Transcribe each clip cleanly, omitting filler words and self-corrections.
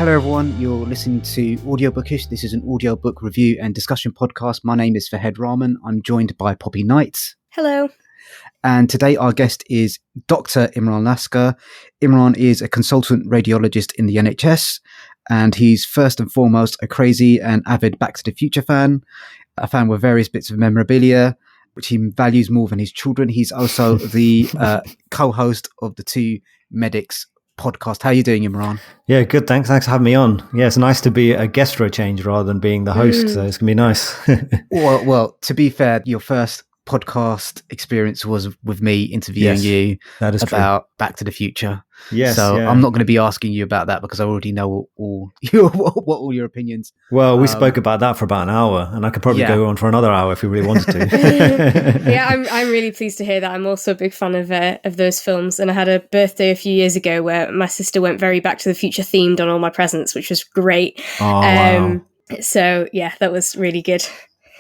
Hello everyone, you're listening to Audiobookish. This is an audiobook review and discussion podcast. My name is Fahed Rahman. I'm joined by Poppy Knight. Hello. And today our guest is Dr. Imran Lasker. Imran is a consultant radiologist in the NHS, and he's first and foremost a crazy and avid Back to the Future fan, a fan with various bits of memorabilia, which he values more than his children. He's also the co-host of the Two Medics podcast. How are you doing, Imran? Yeah, good. Thanks for having me on. Yeah, it's nice to be a guest for a change rather than being the host. So it's gonna be nice. well, to be fair, your first podcast experience was with me interviewing you about Back to the Future. Yes, so I'm not going to be asking you about that because I already know all your opinions. Well, we spoke about that for about an hour, and I could probably go on for another hour if we really wanted to. Yeah, I'm really pleased to hear that. I'm also a big fan of those films, and I had a birthday a few years ago where my sister went very Back to the Future themed on all my presents, which was great. Wow. So yeah, that was really good.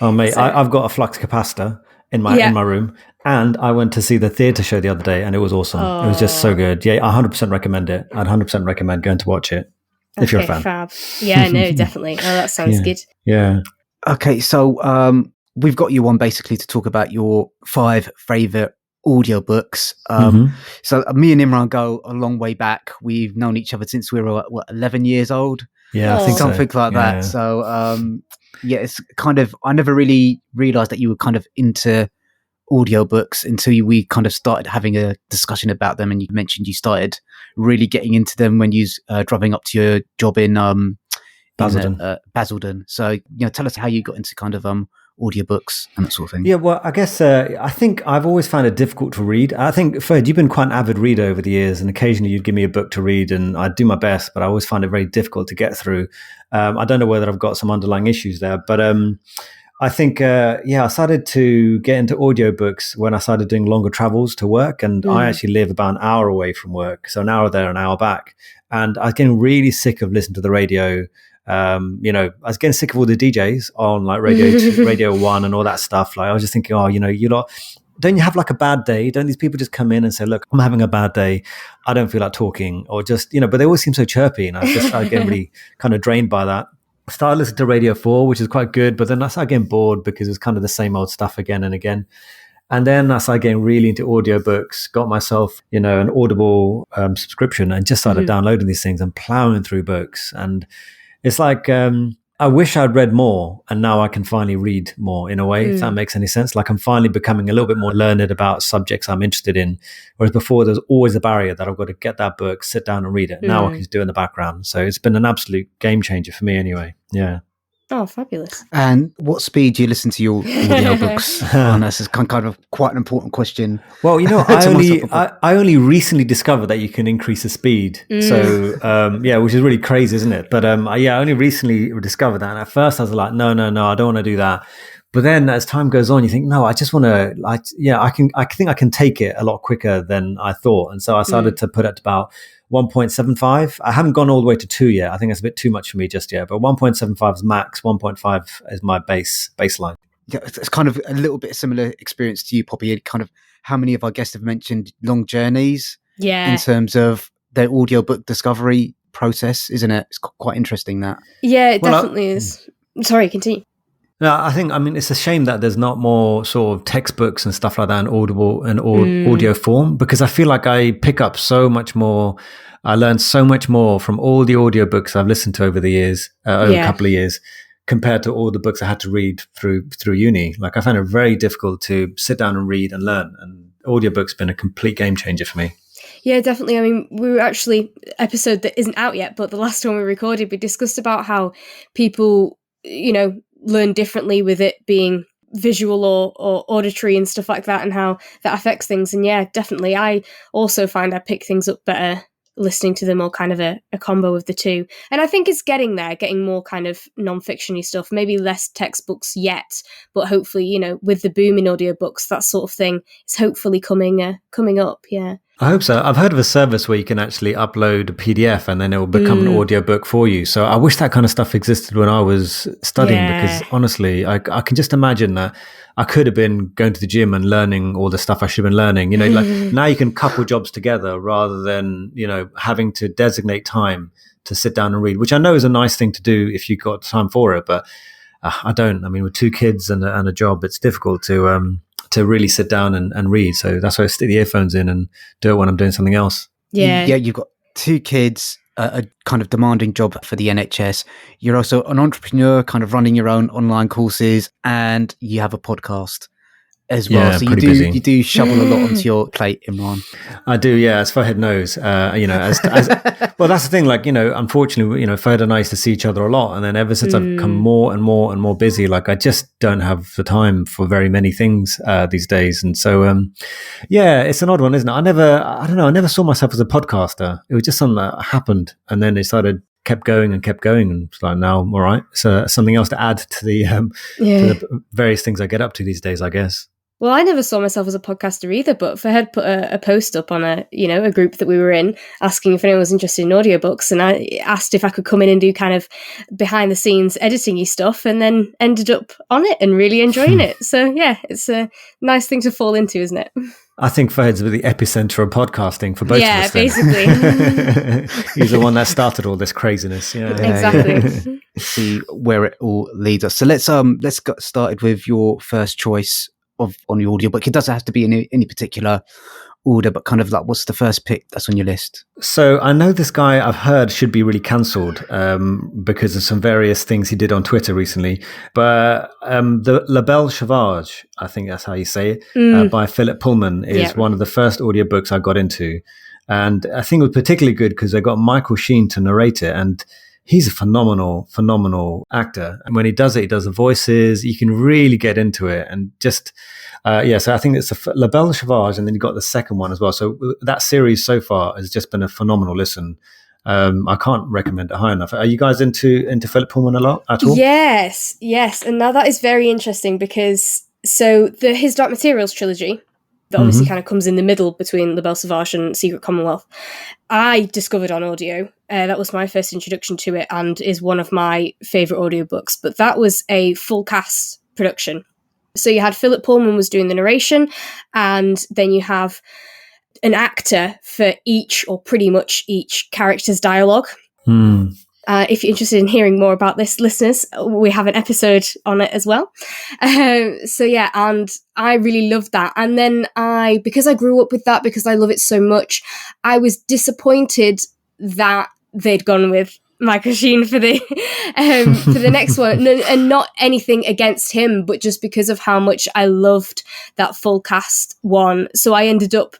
Oh mate, I've got a flux capacitor in my room, and I went to see the theatre show the other day, and it was awesome. It was just so good. Yeah, I 100% recommend it. I'd 100% recommend going to watch it if you're a fan. Fab. Yeah, no, definitely. Oh, that sounds good. Yeah. Okay, so we've got you on basically to talk about your 5 favourite audiobooks. So me and Imran go a long way back. We've known each other since we were 11 years old. Yeah, I think something like that. So it's kind of, I never really realised that you were kind of into audiobooks until we kind of started having a discussion about them, and you mentioned you started really getting into them when you was driving up to your job in Basildon. So tell us how you got into kind of audiobooks and that sort of thing. Yeah, well, I guess I think I've always found it difficult to read. I think, Fred, you've been quite an avid reader over the years, and occasionally you'd give me a book to read and I'd do my best, but I always find it very difficult to get through. I don't know whether I've got some underlying issues there, but I think, I started to get into audiobooks when I started doing longer travels to work, and I actually live about an hour away from work, so an hour there, an hour back, and I was getting really sick of listening to the radio. I was getting sick of all the DJs on like Radio 1 and all that stuff. Like I was just thinking, you lot, don't you have like a bad day? Don't these people just come in and say, look, I'm having a bad day, I don't feel like talking, or just, but they always seem so chirpy, and I get really kind of drained by that. I started listening to Radio 4, which is quite good, but then I started getting bored because it was kind of the same old stuff again and again. And then I started getting really into audiobooks, got myself, an Audible subscription, and just started downloading these things and plowing through books. And it's like, I wish I'd read more, and now I can finally read more in a way, if that makes any sense. Like I'm finally becoming a little bit more learned about subjects I'm interested in. Whereas before there was always a barrier that I've got to get that book, sit down and read it. Now I can just do it in the background. So it's been an absolute game changer for me anyway. Yeah. Oh, fabulous. And what speed do you listen to your audiobooks? This is kind of quite an important question. Well, I only recently discovered that you can increase the speed. So, which is really crazy, isn't it? But I only recently discovered that. And at first I was like, no, I don't want to do that. But then as time goes on, you think, no, I just want to, I think I can take it a lot quicker than I thought. And so I started to put it to about 1.75. I haven't gone all the way to 2 yet. I think that's a bit too much for me just yet. But 1.75 is max. 1.5 is my baseline. Yeah, it's kind of a little bit similar experience to you, Poppy. Kind of how many of our guests have mentioned long journeys in terms of their audiobook discovery process, isn't it? It's quite interesting that. Yeah, it definitely is. Sorry, continue. No, I mean, it's a shame that there's not more sort of textbooks and stuff like that in Audible and audio form, because I feel like I pick up so much more. I learned so much more from all the audiobooks I've listened to over the years, over a couple of years, compared to all the books I had to read through uni. Like I found it very difficult to sit down and read and learn, and audiobooks been a complete game changer for me. Yeah, definitely. I mean, we were actually, episode that isn't out yet, but the last one we recorded, we discussed about how people, learn differently with it being visual or auditory and stuff like that, and how that affects things. And yeah, definitely. I also find I pick things up better listening to them, or kind of a combo of the two. And I think it's getting more kind of non-fictiony stuff, maybe less textbooks yet, but hopefully, with the boom in audiobooks, that sort of thing is hopefully coming up. Yeah. I hope so. I've heard of a service where you can actually upload a PDF and then it will become an audiobook for you. So I wish that kind of stuff existed when I was studying, because honestly, I can just imagine that I could have been going to the gym and learning all the stuff I should have been learning. Like now you can couple jobs together rather than, having to designate time to sit down and read, which I know is a nice thing to do if you've got time for it, but I don't. I mean, with 2 kids and a job, it's difficult to really sit down and read. So that's why I stick the earphones in and do it when I'm doing something else. Yeah. You've got 2 kids, a kind of demanding job for the NHS. You're also an entrepreneur, kind of running your own online courses, and you have a podcast as well. Yeah, so pretty busy. You do shovel a lot onto your plate, Imran. I do, yeah, as Fahad knows. Well, that's the thing, like, unfortunately, Fahad and I used to see each other a lot, and then ever since I've become more and more and more busy, like, I just don't have the time for very many things these days. And so, it's an odd one, isn't it? I never saw myself as a podcaster. It was just something that happened, and then it kept going, and it's like, now, all right, so something else to add to the various things I get up to these days, I guess. Well, I never saw myself as a podcaster either, but Fahad put a post up on a group that we were in asking if anyone was interested in audiobooks, and I asked if I could come in and do kind of behind the scenes editing-y stuff, and then ended up on it and really enjoying it. So yeah, it's a nice thing to fall into, isn't it? I think Fahad's the epicenter of podcasting for both of us. Yeah, basically. He's the one that started all this craziness. Yeah, exactly. See where it all leads us. So let's get started with your first choice on the audiobook. It doesn't have to be in any particular order, but kind of like, what's the first pick that's on your list? So I know this guy, I've heard, should be really cancelled because of some various things he did on Twitter recently. But the La Belle Sauvage, I think that's how you say it, by Philip Pullman is one of the first audiobooks I got into. And I think it was particularly good because they got Michael Sheen to narrate it. And he's a phenomenal actor. And when he does it, he does the voices. You can really get into it. And just, so I think it's La Belle Sauvage, and then you got the second one as well. So that series so far has just been a phenomenal listen. I can't recommend it high enough. Are you guys into Philip Pullman a lot at all? Yes. And now that is very interesting because, his Dark Materials trilogy, that obviously kind of comes in the middle between La Belle Sauvage and Secret Commonwealth, I discovered on audio. That was my first introduction to it and is one of my favourite audiobooks. But that was a full cast production. So you had Philip Pullman was doing the narration, and then you have an actor for each, or pretty much each, character's dialogue. If you're interested in hearing more about this, listeners, we have an episode on it as well. And I really loved that. And then because I grew up with that, because I love it so much, I was disappointed that they'd gone with Michael Sheen for the next one. And not anything against him, but just because of how much I loved that full cast one. So I ended up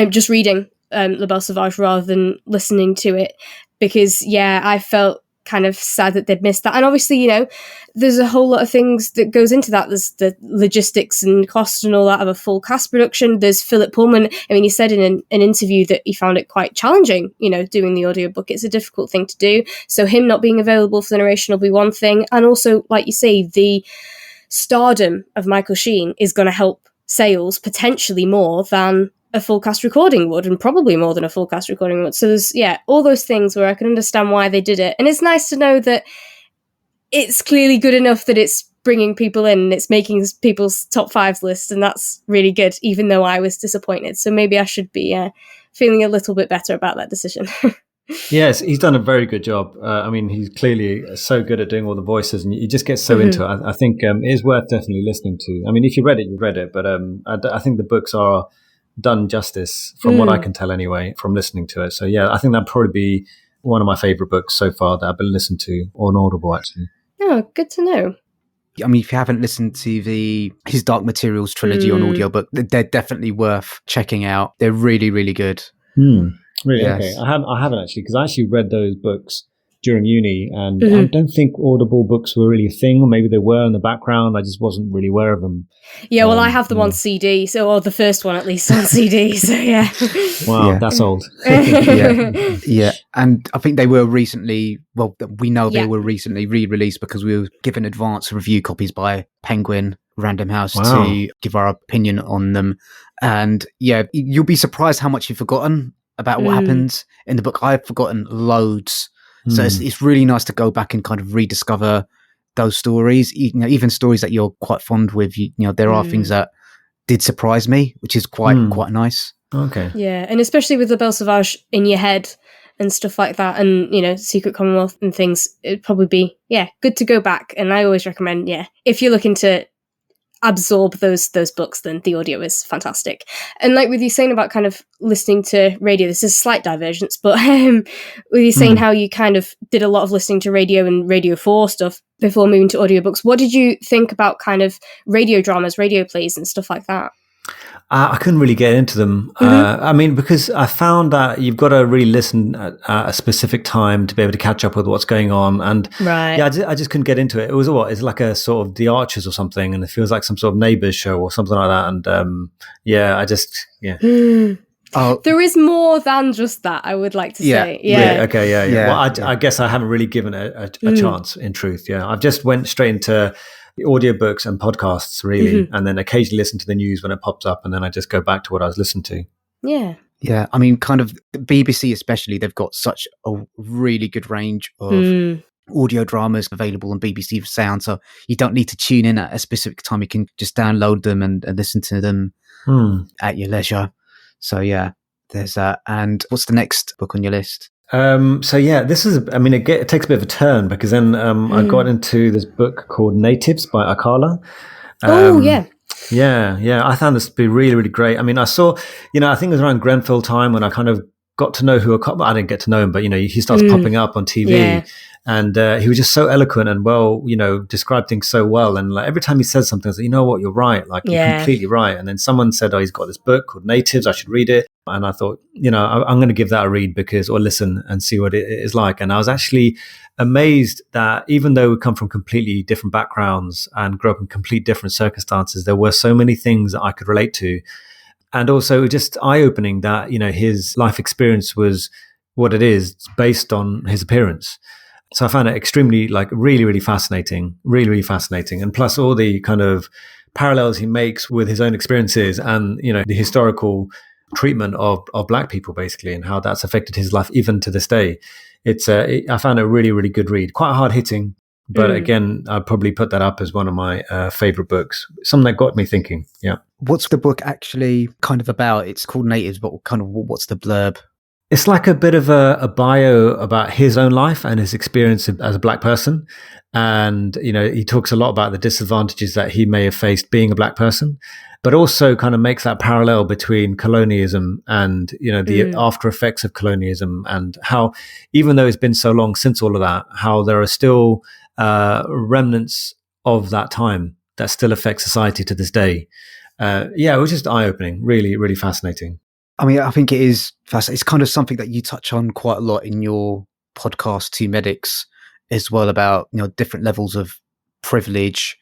just reading La Belle Sauvage rather than listening to it. Because, I felt kind of sad that they'd missed that. And obviously, there's a whole lot of things that goes into that. There's the logistics and cost and all that of a full cast production. There's Philip Pullman. I mean, he said in an interview that he found it quite challenging, doing the audiobook. It's a difficult thing to do. So him not being available for the narration will be one thing. And also, like you say, the stardom of Michael Sheen is going to help sales potentially more than a full cast recording would, and probably more than a full cast recording would. So there's all those things where I can understand why they did it, and it's nice to know that it's clearly good enough that it's bringing people in and it's making people's top 5s list, and that's really good, even though I was disappointed. So maybe I should be feeling a little bit better about that decision. Yes, he's done a very good job. I mean, he's clearly so good at doing all the voices, and you just get so into it. I think it is worth definitely listening to. I mean, if you read it, you've read it, but I think the books are done justice from what I can tell anyway from listening to it. So I think that'd probably be one of my favorite books so far that I've been listening to on Audible, actually. Oh, good to know. I mean, if you haven't listened to his Dark Materials trilogy on audiobook, they're definitely worth checking out. They're really, really good. Really? Yes. Okay. I haven't actually, because I actually read those books during uni, and I don't think Audible books were really a thing, or maybe they were in the background. I just wasn't really aware of them. Yeah, well, I have them on CD, or the first one at least on CD. So Wow, that's old. Yeah, and I think they were recently. Well, we know they were recently re-released because we were given advance review copies by Penguin Random House to give our opinion on them. And you'll be surprised how much you've forgotten about what happens in the book. I've forgotten loads. So it's really nice to go back and kind of rediscover those stories, even stories that you're quite fond with. There are things that did surprise me, which is quite nice. Okay. Yeah, and especially with La Belle Sauvage in your head, and stuff like that, and, you know, Secret Commonwealth and things, it'd probably be, good to go back. And I always recommend, if you're looking to absorb those books, then the audio is fantastic. And like with you saying about kind of listening to radio, this is a slight divergence, but with you saying how you kind of did a lot of listening to radio and Radio 4 stuff before moving to audiobooks, what did you think about kind of radio dramas, radio plays and stuff like that? I couldn't really get into them. I mean, because I found that you've got to really listen at a specific time to be able to catch up with what's going on. And right. I just couldn't get into it. It was it's like a sort of The Archers or something, and it feels like some sort of Neighbours show or something like that. And Oh, there is more than just that, I would like to say. Yeah. Okay. Yeah. Well, I guess I haven't really given it a chance, in truth. Yeah. I've just went straight into audiobooks and podcasts, really, and then occasionally listen to the news when it pops up, and then I just go back to what I was listening to. Yeah, I mean, kind of the BBC especially, they've got such a really good range of audio dramas available on BBC Sound, so you don't need to tune in at a specific time. You can just download them and listen to them at your leisure. So yeah, there's that. And what's the next book on your list? This is, I mean, it takes a bit of a turn, because then I got into this book called Natives by Akala. Yeah. I found this to be really, really great. I mean, I saw, I think it was around Grenfell time when I kind of got to know who I didn't get to know him, but, he starts popping up on TV. And he was just so eloquent and well, described things so well. And like every time he says something, I was like, you know what, you're right. Like you're completely right. And then someone said, he's got this book called Natives, I should read it. And I thought, I'm going to give that a read or listen and see what it is like. And I was actually amazed that even though we come from completely different backgrounds and grew up in complete different circumstances, there were so many things that I could relate to. And also just eye-opening that, his life experience was what it is based on his appearance. So I found it extremely, really, really fascinating, really, really fascinating. And plus all the kind of parallels he makes with his own experiences and, the historical treatment of Black people, basically, and how that's affected his life even to this day. I found it a really, really good read. Quite hard hitting, but again, I'd probably put that up as one of my favorite books. Something that got me thinking. Yeah. What's the book actually kind of about? It's called Natives, but kind of what's the blurb? It's like a bit of a bio about his own life and his experience as a Black person. And, he talks a lot about the disadvantages that he may have faced being a Black person, but also kind of makes that parallel between colonialism and, the after effects of colonialism, and how, even though it's been so long since all of that, how there are still remnants of that time that still affect society to this day. It was just eye-opening, really, really fascinating. I mean, I think it is fascinating. It's kind of something that you touch on quite a lot in your podcast, Two Medics, as well, about, different levels of privilege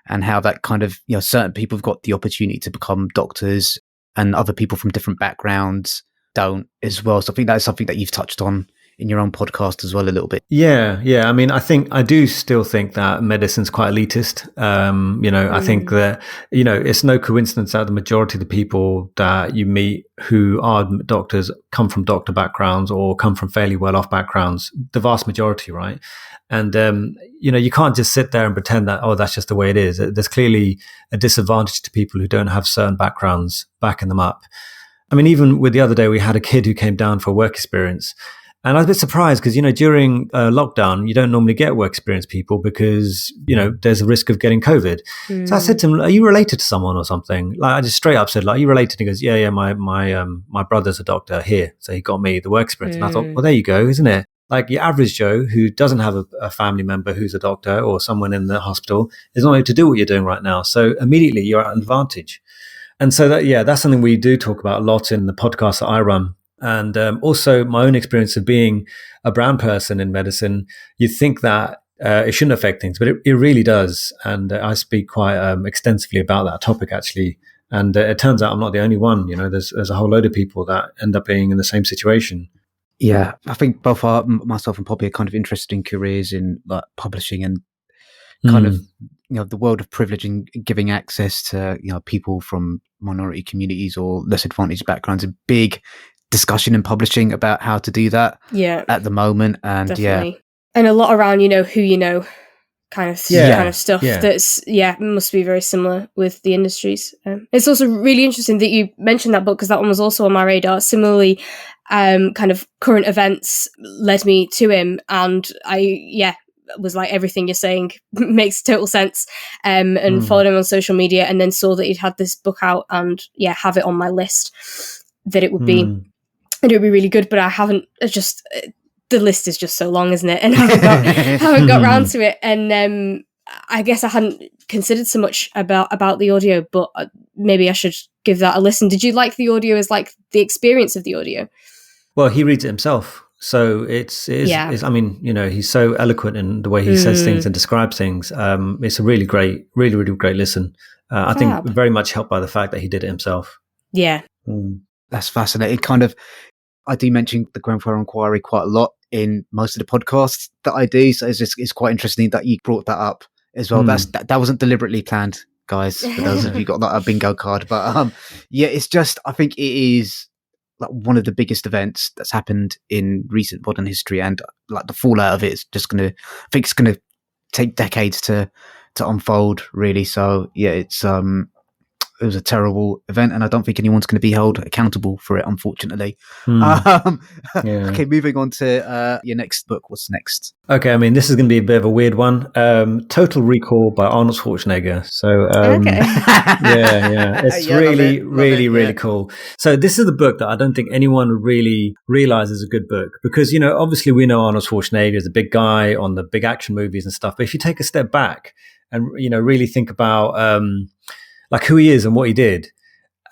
and how that kind of, certain people have got the opportunity to become doctors and other people from different backgrounds don't as well. So I think that's something that you've touched on in your own podcast as well a little bit. Yeah. I mean, I do still think that medicine's quite elitist. I think that, it's no coincidence that the majority of the people that you meet who are doctors come from doctor backgrounds or come from fairly well-off backgrounds, the vast majority, right? And, you can't just sit there and pretend that, that's just the way it is. There's clearly a disadvantage to people who don't have certain backgrounds backing them up. I mean, even with the other day, we had a kid who came down for work experience. And I was a bit surprised because, during lockdown, you don't normally get work experience people because, there's a risk of getting COVID. So I said to him, are you related to someone or something? Like, I just straight up said, are you related? And he goes, yeah, my brother's a doctor here. So he got me the work experience. And I thought, well, there you go, isn't it? Like your average Joe who doesn't have a family member who's a doctor or someone in the hospital is not able to do what you're doing right now. So immediately you're at an advantage. And so that's something we do talk about a lot in the podcast that I run. And also my own experience of being a brown person in medicine, you think that it shouldn't affect things, but it really does. And I speak quite extensively about that topic, actually. And it turns out I'm not the only one. There's a whole load of people that end up being in the same situation. Yeah, I think both myself and Poppy are kind of interested in careers in like publishing and kind of, the world of privilege and giving access to, people from minority communities or less advantaged backgrounds. A big discussion in publishing about how to do that at the moment. And definitely. And a lot around, who kind of stuff that's must be very similar with the industries. It's also really interesting that you mentioned that book because that one was also on my radar. Similarly, kind of current events led me to him. And I was like, everything you're saying makes total sense, and followed him on social media, and then saw that he'd had this book out, and have it on my list that it would be really good. But I haven't, the list is just so long, isn't it? And I haven't got round to it. And I guess I hadn't considered so much about the audio, but maybe I should give that a listen. Did you like the audio as like the experience of the audio? Well, he reads it himself. So it's I mean, he's so eloquent in the way he says things and describes things. It's a really great listen. I think very much helped by the fact that he did it himself. Yeah. That's fascinating. Kind of, I do mention the Grenfell Inquiry quite a lot in most of the podcasts that I do. So it's quite interesting that you brought that up as well. That wasn't deliberately planned, guys, for those of you got that a bingo card. But it's just, I think it is like one of the biggest events that's happened in recent modern history, and like the fallout of it is just I think it's gonna take decades to unfold, really. So it was a terrible event, and I don't think anyone's going to be held accountable for it, unfortunately. Okay, moving on to your next book. What's next? Okay, I mean, this is going to be a bit of a weird one. Total Recall by Arnold Schwarzenegger. So, it's really cool. So this is the book that I don't think anyone really realizes is a good book, because, obviously we know Arnold Schwarzenegger is a big guy on the big action movies and stuff. But if you take a step back and, really think about, like who he is and what he did,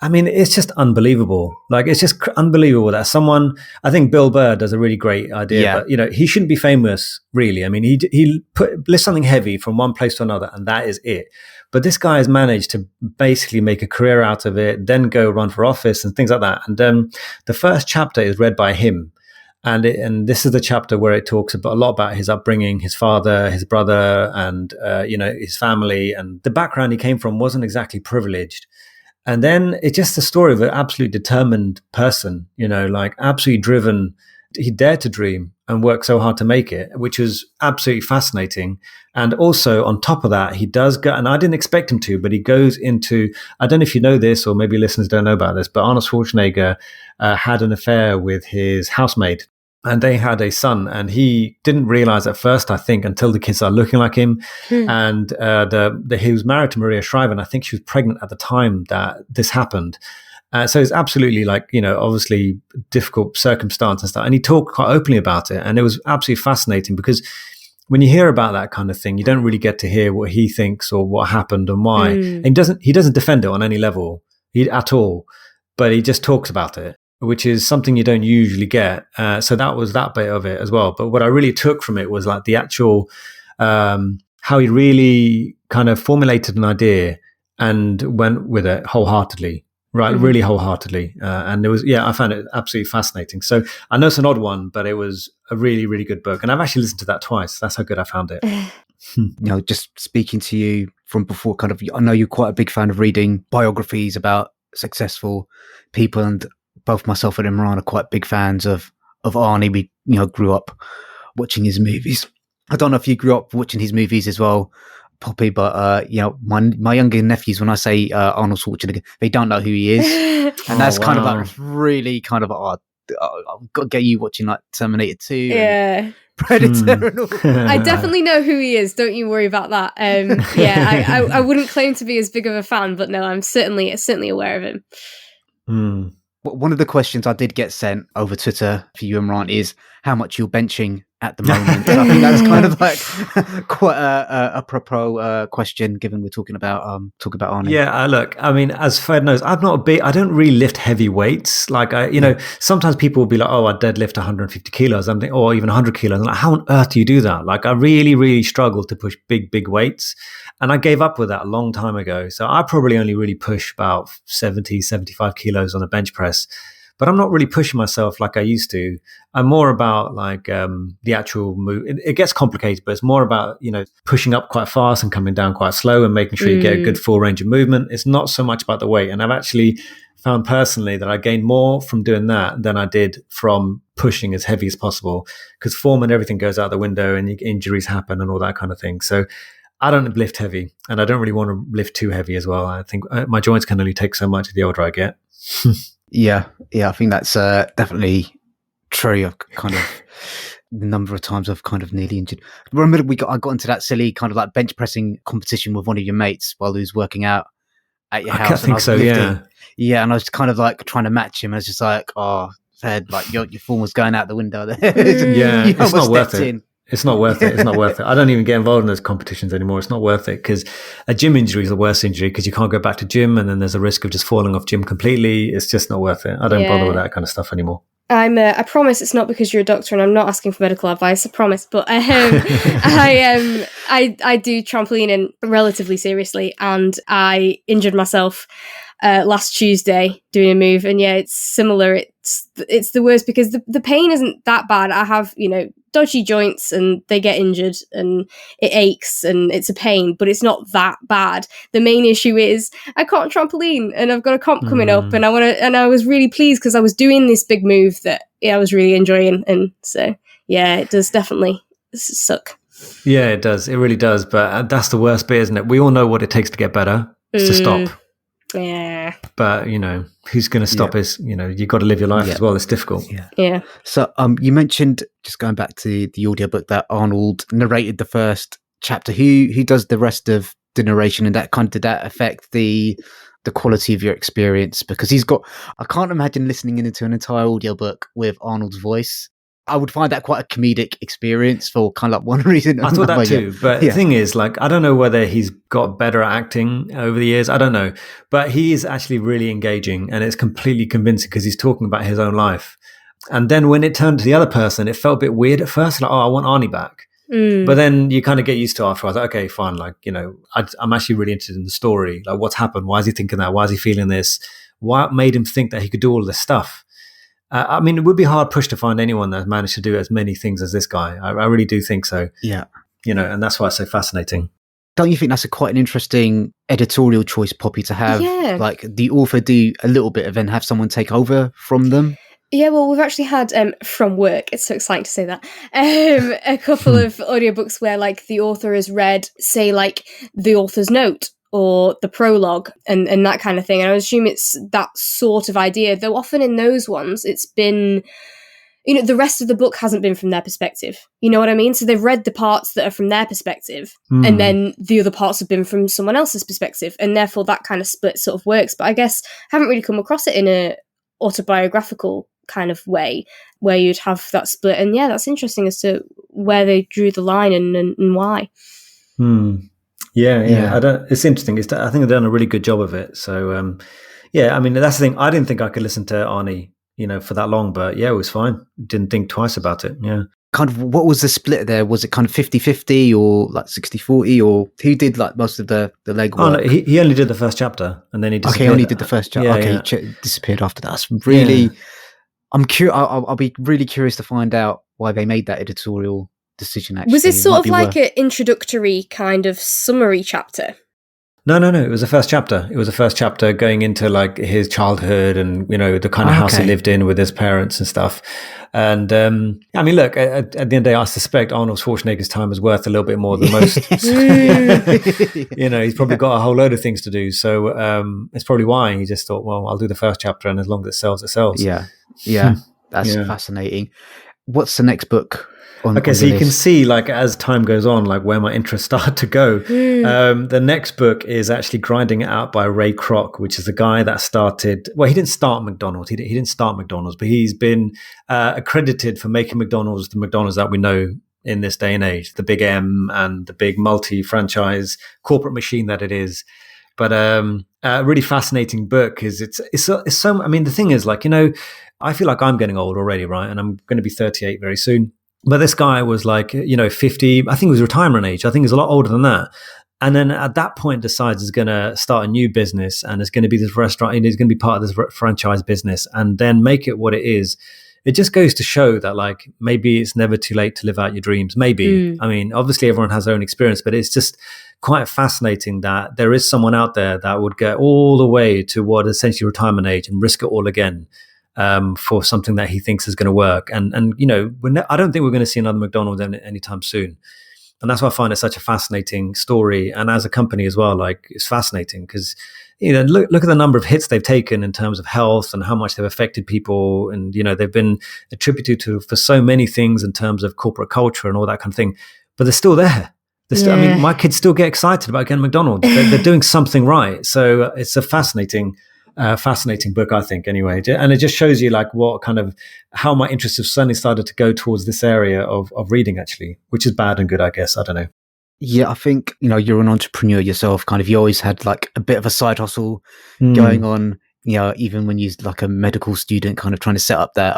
I mean, it's just unbelievable. Like, it's just unbelievable that someone, I think Bill Burr does a really great idea, but, he shouldn't be famous, really. I mean, he lifts something heavy from one place to another, and that is it. But this guy has managed to basically make a career out of it, then go run for office and things like that. And the first chapter is read by him. And this is the chapter where it talks a lot about his upbringing, his father, his brother, and, his family. And the background he came from wasn't exactly privileged. And then it's just the story of an absolutely determined person, like absolutely driven. He dared to dream and work so hard to make it, which was absolutely fascinating. And also on top of that, he does go, and I didn't expect him to, but he goes into, I don't know if you know this, or maybe listeners don't know about this, but Arnold Schwarzenegger had an affair with his housemaid. And they had a son, and he didn't realize at first, I think, until the kids are looking like him. And he was married to Maria Shriver, and I think she was pregnant at the time that this happened. So it's absolutely obviously difficult circumstance and stuff. And he talked quite openly about it, and it was absolutely fascinating, because when you hear about that kind of thing, you don't really get to hear what he thinks or what happened and why. And he doesn't defend it on any level at all, but he just talks about it, which is something you don't usually get. So that was that bit of it as well. But what I really took from it was like the actual, how he really kind of formulated an idea and went with it wholeheartedly, right? Really wholeheartedly. And it was, I found it absolutely fascinating. So I know it's an odd one, but it was a really, really good book. And I've actually listened to that twice. That's how good I found it. Just speaking to you from before, kind of, I know you're quite a big fan of reading biographies about successful people, and both myself and Imran are quite big fans of Arnie. We, grew up watching his movies. I don't know if you grew up watching his movies as well, Poppy, but my younger nephews, when I say Arnold Schwarzenegger, they don't know who he is, and that's kind of like really kind of I've got to get you watching like Terminator 2, and Predator. And all. I definitely know who he is. Don't you worry about that. I wouldn't claim to be as big of a fan, but no, I'm certainly aware of him. One of the questions I did get sent over Twitter for you, Imran, is how much you're benching at the moment. So I think that's kind of like quite a apropos question, given we're talking about Arnie. Yeah, look, I mean, as Fred knows, I don't really lift heavy weights. Like sometimes people will be like, oh, I deadlift 150 kilos, or even 100 kilos. I'm like, how on earth do you do that? Like, I really, really struggle to push big weights. And I gave up with that a long time ago. So I probably only really push about 70, 75 kilos on a bench press. But I'm not really pushing myself like I used to. I'm more about like the actual move. It gets complicated, but it's more about, pushing up quite fast and coming down quite slow and making sure you get a good full range of movement. It's not so much about the weight. And I've actually found personally that I gained more from doing that than I did from pushing as heavy as possible, because form and everything goes out the window and injuries happen and all that kind of thing. So I don't lift heavy, and I don't really want to lift too heavy as well. I think my joints can only take so much the older I get. Yeah, I think that's definitely True. I've kind of the number of times I've kind of nearly injured. Remember I got into that silly kind of like bench pressing competition with one of your mates while he was working out at your house. I think so. Lifting. Yeah, and I was kind of like trying to match him. I was just like, oh, Fed, like your form was going out the window there. Yeah, it's not worth it. In. It's not worth it. It's not worth it. I don't even get involved in those competitions anymore. It's not worth it because a gym injury is the worst injury because you can't go back to gym and then there's a risk of just falling off gym completely. It's just not worth it. I don't bother with that kind of stuff anymore. I promise it's not because you're a doctor and I'm not asking for medical advice. I promise. But I do trampolining relatively seriously and I injured myself last Tuesday doing a move, and yeah, it's similar. It's the worst because the pain isn't that bad. I have, dodgy joints and they get injured and it aches and it's a pain, but it's not that bad. The main issue is I can't trampoline and I've got a comp coming up and I was really pleased because I was doing this big move that I was really enjoying, and so yeah, it does definitely suck. Yeah, it does. It really does. But that's the worst bit, isn't it? We all know what it takes to get better. It's to stop. Yeah. But, who's going to stop us? You've got to live your life as well. It's difficult. Yeah. So you mentioned, just going back to the audiobook, that Arnold narrated the first chapter. Who does the rest of the narration, and did that affect the quality of your experience? Because I can't imagine listening into an entire audiobook with Arnold's voice. I would find that quite a comedic experience for kind of like one reason. I thought that too. But the thing is, I don't know whether he's got better at acting over the years. I don't know. But he is actually really engaging and it's completely convincing because he's talking about his own life. And then when it turned to the other person, it felt a bit weird at first. Like, oh, I want Arnie back. But then you kind of get used to it after. I was like, okay, fine. I'm actually really interested in the story. Like, what's happened? Why is he thinking that? Why is he feeling this? What made him think that he could do all this stuff? It would be hard push to find anyone that managed to do as many things as this guy. I really do think so. Yeah. And that's why it's so fascinating. Don't you think that's quite an interesting editorial choice, Poppy, to have like the author do a little bit and then have someone take over from them? Yeah, well, we've actually had from work, it's so exciting to say that, a couple of audiobooks where the author has read, say, the author's note or the prologue and that kind of thing. And I assume it's that sort of idea, though often in those ones it's been, the rest of the book hasn't been from their perspective. You know what I mean? So they've read the parts that are from their perspective and then the other parts have been from someone else's perspective, and therefore that kind of split sort of works. But I guess I haven't really come across it in a autobiographical kind of way where you'd have that split. And yeah, that's interesting as to where they drew the line and why. Yeah. It's interesting. I think they've done a really good job of it. So, that's the thing. I didn't think I could listen to Arnie, for that long, but yeah, it was fine. Didn't think twice about it. Yeah. Kind of, what was the split there? Was it kind of 50-50 or 60-40, or who did most of the legwork? Oh, no, he only did the first chapter and then he disappeared. Okay, only did the first chapter. Disappeared after that. That's really, I'm curious. I'll be really curious to find out why they made that editorial decision. Actually, was it sort of like an introductory kind of summary chapter? No. It was the first chapter. It was the first chapter going into his childhood and the kind of house he lived in with his parents and stuff. And look, at the end of the day, I suspect Arnold Schwarzenegger's time is worth a little bit more than most. He's probably got a whole load of things to do. So it's probably why he just thought, well, I'll do the first chapter, and as long as it sells, it sells. Yeah. That's fascinating. What's the next book? So you can see, as time goes on, where my interests start to go. The next book is actually Grinding It Out by Ray Kroc, which is the guy that started. Well, he didn't start McDonald's. He didn't start McDonald's, but he's been accredited for making McDonald's the McDonald's that we know in this day and age, the big M and the big multi-franchise corporate machine that it is. But a really fascinating book because it's so. The thing is, I feel like I'm getting old already, right? And I'm going to be 38 very soon. But this guy was 50, I think it was retirement age. I think he's a lot older than that. And then at that point decides he's going to start a new business and it's going to be this restaurant and he's going to be part of this franchise business and then make it what it is. It just goes to show that maybe it's never too late to live out your dreams. Maybe. Obviously everyone has their own experience, but it's just quite fascinating that there is someone out there that would get all the way to what essentially retirement age and risk it all again. For something that he thinks is going to work. And I don't think we're going to see another McDonald's anytime soon. And that's why I find it such a fascinating story. And as a company as well, like it's fascinating because, you know, look at the number of hits they've taken in terms of health and how much they've affected people. And, you know, they've been attributed to for so many things in terms of corporate culture and all that kind of thing, but they're still there. I mean, my kids still get excited about getting McDonald's. They're doing something right. So it's a fascinating book, I think, anyway. And it just shows you like what kind of, how my interests have suddenly started to go towards this area of reading, actually, which is bad and good, I guess. I don't know. Yeah, I think, you know, you're an entrepreneur yourself, kind of, you always had like a bit of a side hustle going on, you know, even when you're like a medical student, kind of trying to set up that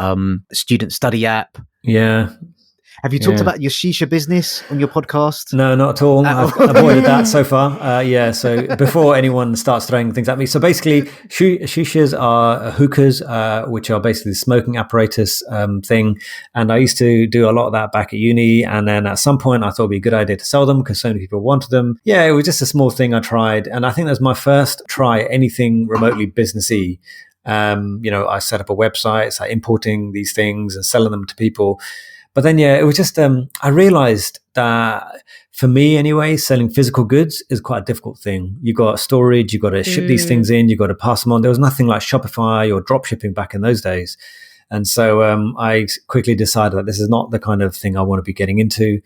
student study app. Yeah. Have you talked about your shisha business on your podcast? No, not at all. I've avoided that so far. So before anyone starts throwing things at me. So basically, shishas are hookahs, which are basically the smoking apparatus thing. And I used to do a lot of that back at uni. And then at some point, I thought it'd be a good idea to sell them because so many people wanted them. Yeah, it was just a small thing I tried. And I think that was my first try at anything remotely businessy. You know, I set up a website, started importing these things and selling them to people. But then, it was just, I realized that for me anyway, selling physical goods is quite a difficult thing. You got storage, you got to ship these things in, you got to pass them on. There was nothing like Shopify or drop shipping back in those days. And so I quickly decided that this is not the kind of thing I want to be getting into.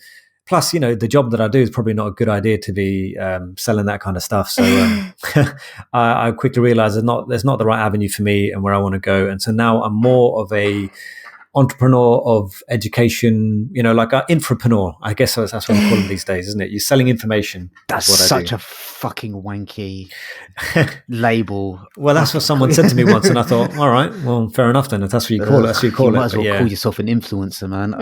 Plus, you know, the job that I do is probably not a good idea to be selling that kind of stuff. So I quickly realized there's not the right avenue for me and where I want to go. And so now I'm more of a entrepreneur of education, you know, like an infopreneur. I guess that's what I call them these days, isn't it? You're selling information. That's what such a fucking wanky label. Well, that's what someone said to me once, and I thought, all right, well, fair enough then. If that's what you call it, that's what you call it. You might as well call yourself an influencer, man.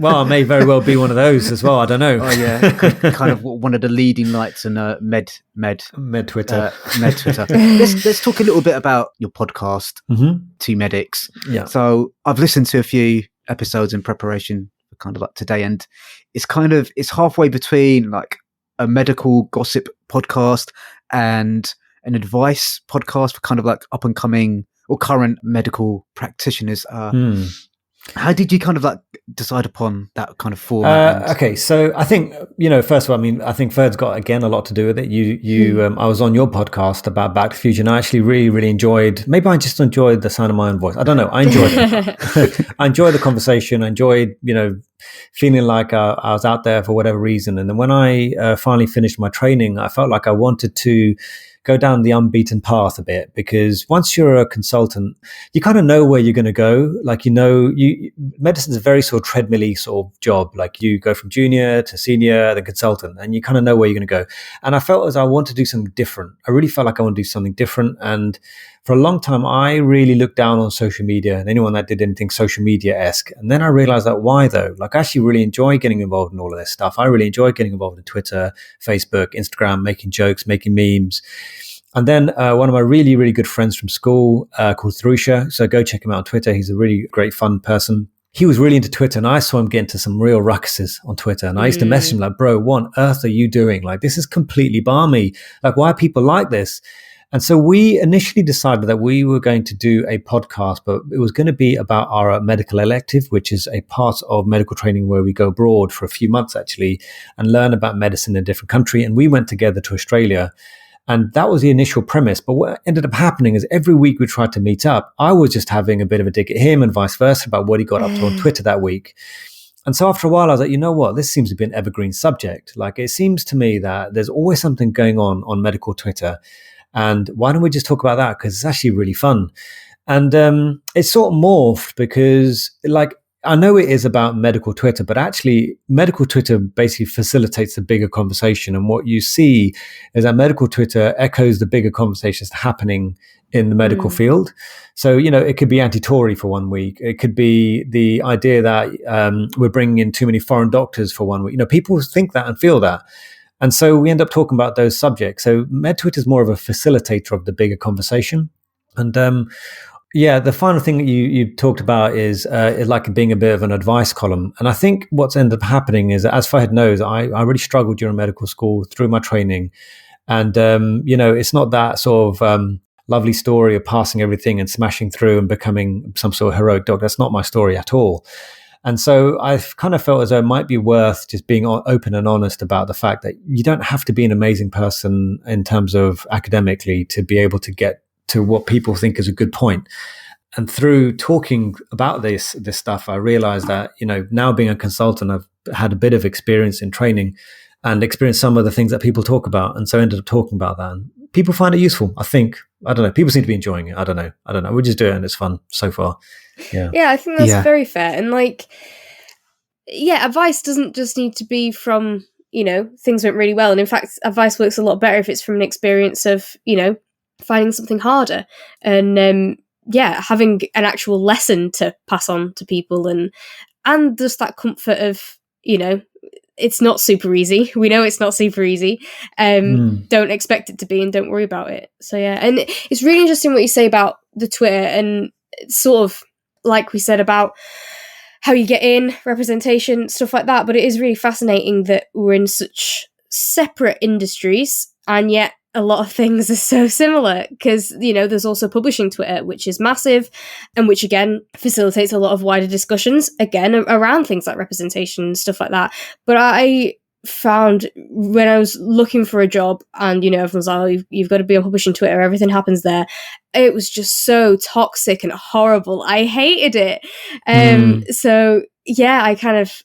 Well, I may very well be one of those as well. I don't know. Oh yeah, kind of one of the leading lights in med Twitter. Med Twitter. Let's talk a little bit about your podcast, Two Medics. Yeah. So I've listened to a few episodes in preparation for kind of like today, and it's halfway between like a medical gossip podcast and an advice podcast for kind of like up and coming or current medical practitioners. How did you kind of like decide upon that kind of format? Okay, so I think, you know, first of all, I mean, I think Ferd's got, again, a lot to do with it. I was on your podcast about Back to the Future, and I actually really, really enjoyed, maybe I just enjoyed the sound of my own voice. I don't know. I enjoyed it. I enjoyed the conversation. I enjoyed, you know, feeling like I was out there for whatever reason. And then when I finally finished my training, I felt like I wanted to go down the unbeaten path a bit, because once you're a consultant, you kind of know where you're going to go. Like, you know, medicine's a very sort of treadmill-y sort of job. Like, you go from junior to senior, then consultant, and you kind of know where you're going to go. And I felt as I want to do something different. I really felt like I want to do something different. And for a long time, I really looked down on social media and anyone that did anything social media-esque. And then I realized that why though? Like, I actually really enjoy getting involved in all of this stuff. I really enjoy getting involved in Twitter, Facebook, Instagram, making jokes, making memes. And then one of my really, really good friends from school called Thrusha. So go check him out on Twitter. He's a really great, fun person. He was really into Twitter, and I saw him get into some real ruckuses on Twitter. And I used to message him like, bro, what on earth are you doing? Like, this is completely balmy. Like, why are people like this? And so we initially decided that we were going to do a podcast, but it was going to be about our medical elective, which is a part of medical training where we go abroad for a few months actually and learn about medicine in a different country. And we went together to Australia. And that was the initial premise. But what ended up happening is every week we tried to meet up. I was just having a bit of a dig at him and vice versa about what he got up to on Twitter that week. And so after a while, I was like, you know what? This seems to be an evergreen subject. Like, it seems to me that there's always something going on medical Twitter. And why don't we just talk about that? Because it's actually really fun. And it's sort of morphed because, like, I know it is about medical Twitter, but actually medical Twitter basically facilitates the bigger conversation. And what you see is that medical Twitter echoes the bigger conversations happening in the medical field. So, you know, it could be anti-Tory for 1 week. It could be the idea that we're bringing in too many foreign doctors for 1 week. You know, people think that and feel that. And so we end up talking about those subjects. So MedTwitter is more of a facilitator of the bigger conversation. And the final thing that you talked about is like being a bit of an advice column. And I think what's ended up happening is that, as Fahad knows, I really struggled during medical school through my training. And, you know, it's not that sort of lovely story of passing everything and smashing through and becoming some sort of heroic doctor. That's not my story at all. And so I've kind of felt as though it might be worth just being open and honest about the fact that you don't have to be an amazing person in terms of academically to be able to get to what people think is a good point. And through talking about this stuff, I realized that, now being a consultant, I've had a bit of experience in training and experienced some of the things that people talk about. And so I ended up talking about that. And people find it useful, I think. I don't know. People seem to be enjoying it. I don't know. We just do it and it's fun so far. Yeah. Yeah, I think that's very fair. And advice doesn't just need to be from, things went really well. And in fact, advice works a lot better if it's from an experience of, finding something harder. And having an actual lesson to pass on to people and just that comfort of, it's not super easy. We know it's not super easy. Don't expect it to be and don't worry about it. So yeah, and it's really interesting what you say about the Twitter and sort of like we said about how you get in, representation, stuff like that. But it is really fascinating that we're in such separate industries and yet a lot of things are so similar because, there's also publishing Twitter, which is massive and which, again, facilitates a lot of wider discussions, again, around things like representation and stuff like that. But I found when I was looking for a job and, everyone's like, oh, you've got to be on publishing Twitter, everything happens there. It was just so toxic and horrible. I hated it. So, yeah, I kind of,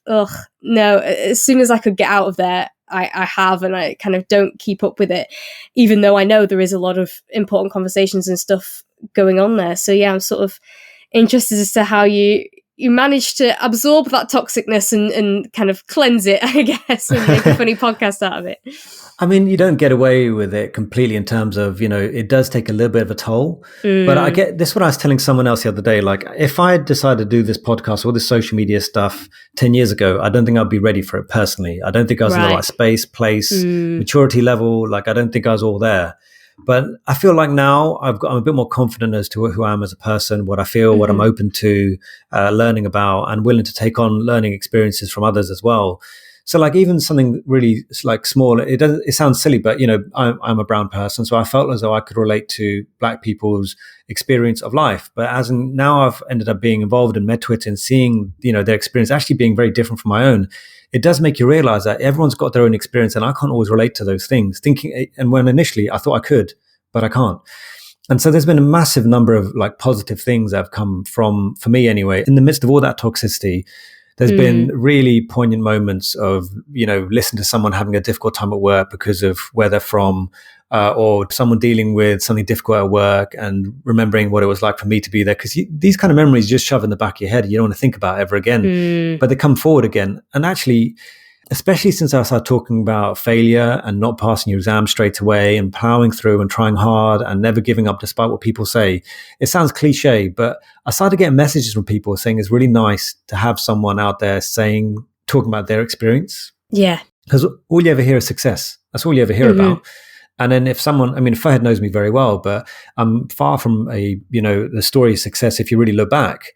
no, as soon as I could get out of there, I have, and I kind of don't keep up with it, even though I know there is a lot of important conversations and stuff going on there. So yeah, I'm sort of interested as to how you manage to absorb that toxicness and kind of cleanse it, I guess, and make a funny podcast out of it. I mean, you don't get away with it completely in terms of, it does take a little bit of a toll. But I get this, what I was telling someone else the other day, like if I had decided to do this podcast or this social media stuff 10 years ago, I don't think I'd be ready for it personally. I don't think I was in the right space, place, maturity level. Like, I don't think I was all there. But I feel like now I'm a bit more confident as to who I am as a person, what I feel, what I'm open to learning about and willing to take on learning experiences from others as well. So like even something really like small, it sounds silly, but I'm a brown person. So I felt as though I could relate to Black people's experience of life. But now I've ended up being involved in MedTwit and seeing, their experience actually being very different from my own. It does make you realize that everyone's got their own experience and I can't always relate to those things. And when initially I thought I could, but I can't. And so there's been a massive number of like positive things that have come from, for me anyway, in the midst of all that toxicity. There's been really poignant moments of, listening to someone having a difficult time at work because of where they're from, or someone dealing with something difficult at work and remembering what it was like for me to be there. Because these kind of memories just shove in the back of your head. You don't want to think about it ever again, but they come forward again. And actually, especially since I started talking about failure and not passing your exam straight away and plowing through and trying hard and never giving up despite what people say. It sounds cliche, but I started getting messages from people saying it's really nice to have someone out there talking about their experience. Yeah. Because all you ever hear is success. That's all you ever hear about. And then if Fahad knows me very well, but I'm far from the story of success if you really look back.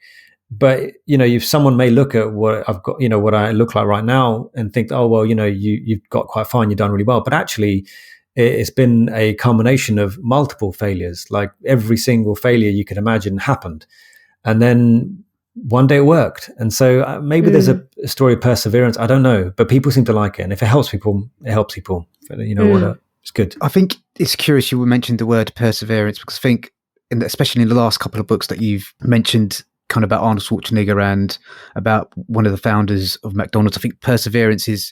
But, if someone may look at what I've got, what I look like right now and think, oh, well, you've got quite far and you've done really well. But actually, it's been a culmination of multiple failures. Like every single failure you could imagine happened. And then one day it worked. And so maybe there's a story of perseverance. I don't know. But people seem to like it. And if it helps people, it helps people. It's good. I think it's curious you mentioned the word perseverance because I think, especially in the last couple of books that you've mentioned, kind of about Arnold Schwarzenegger and about one of the founders of McDonald's. I think perseverance is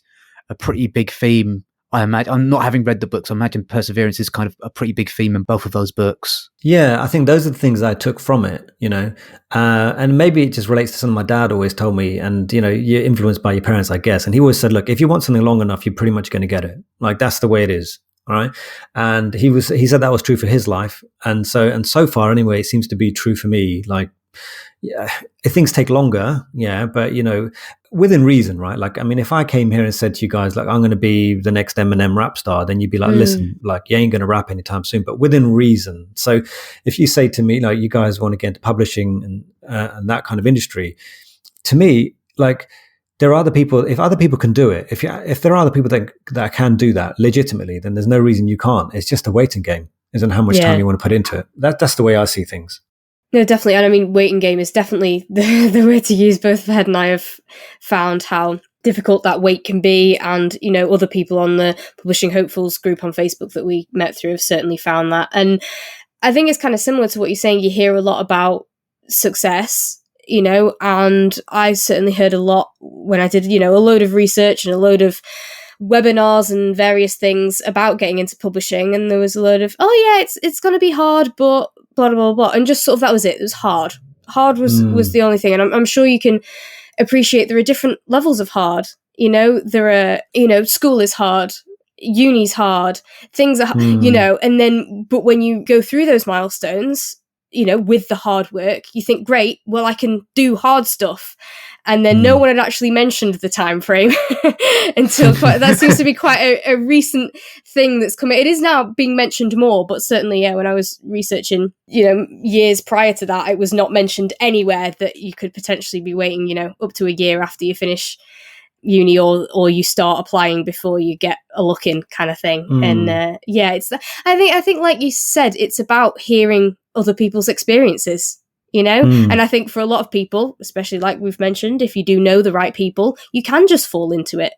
a pretty big theme. I imagine, I'm not having read the books, I imagine perseverance is kind of a pretty big theme in both of those books. Yeah, I think those are the things I took from it, and maybe it just relates to something my dad always told me. And, you're influenced by your parents, I guess. And he always said, look, if you want something long enough, you're pretty much going to get it. Like, that's the way it is. All right. And he said that was true for his life. And so far, anyway, it seems to be true for me. Like, yeah, things take longer. Yeah. But, within reason, right? Like, if I came here and said to you guys, like, I'm going to be the next Eminem rap star, then you'd be like, listen, like, you ain't going to rap anytime soon, but within reason. So if you say to me, like, you guys want to get into publishing and that kind of industry, to me, like, there are other people, if other people can do it, if there are other people that can do that legitimately, then there's no reason you can't. It's just a waiting game. Isn't how much time you want to put into it. That's the way I see things. No, definitely. And I mean, waiting game is definitely the word to use. Both Fed and I have found how difficult that wait can be. And, you know, other people on the Publishing Hopefuls group on Facebook that we met through have certainly found that. And I think it's kind of similar to what you're saying. You hear a lot about success, you know, and I certainly heard a lot when I did, you know, a load of research and a load of webinars and various things about getting into publishing. And there was a load of, oh yeah, it's going to be hard, but blah, blah, blah, blah. And just sort of that was it. It was hard. Hard was the only thing. And I'm sure you can appreciate there are different levels of hard. You know, there are, you know, school is hard, uni's hard, things are, you know, and then, but when you go through those milestones, you know, with the hard work, you think, great, well, I can do hard stuff. And then no one had actually mentioned the time frame until that seems to be quite a recent thing that's come. It is now being mentioned more, but certainly, yeah, when I was researching, you know, years prior to that, it was not mentioned anywhere that you could potentially be waiting, you know, up to a year after you finish uni or you start applying before you get a look in kind of thing. And yeah, it's I think like you said, it's about hearing other people's experiences, you know. And I think for a lot of people, especially like we've mentioned, if you do know the right people, you can just fall into it,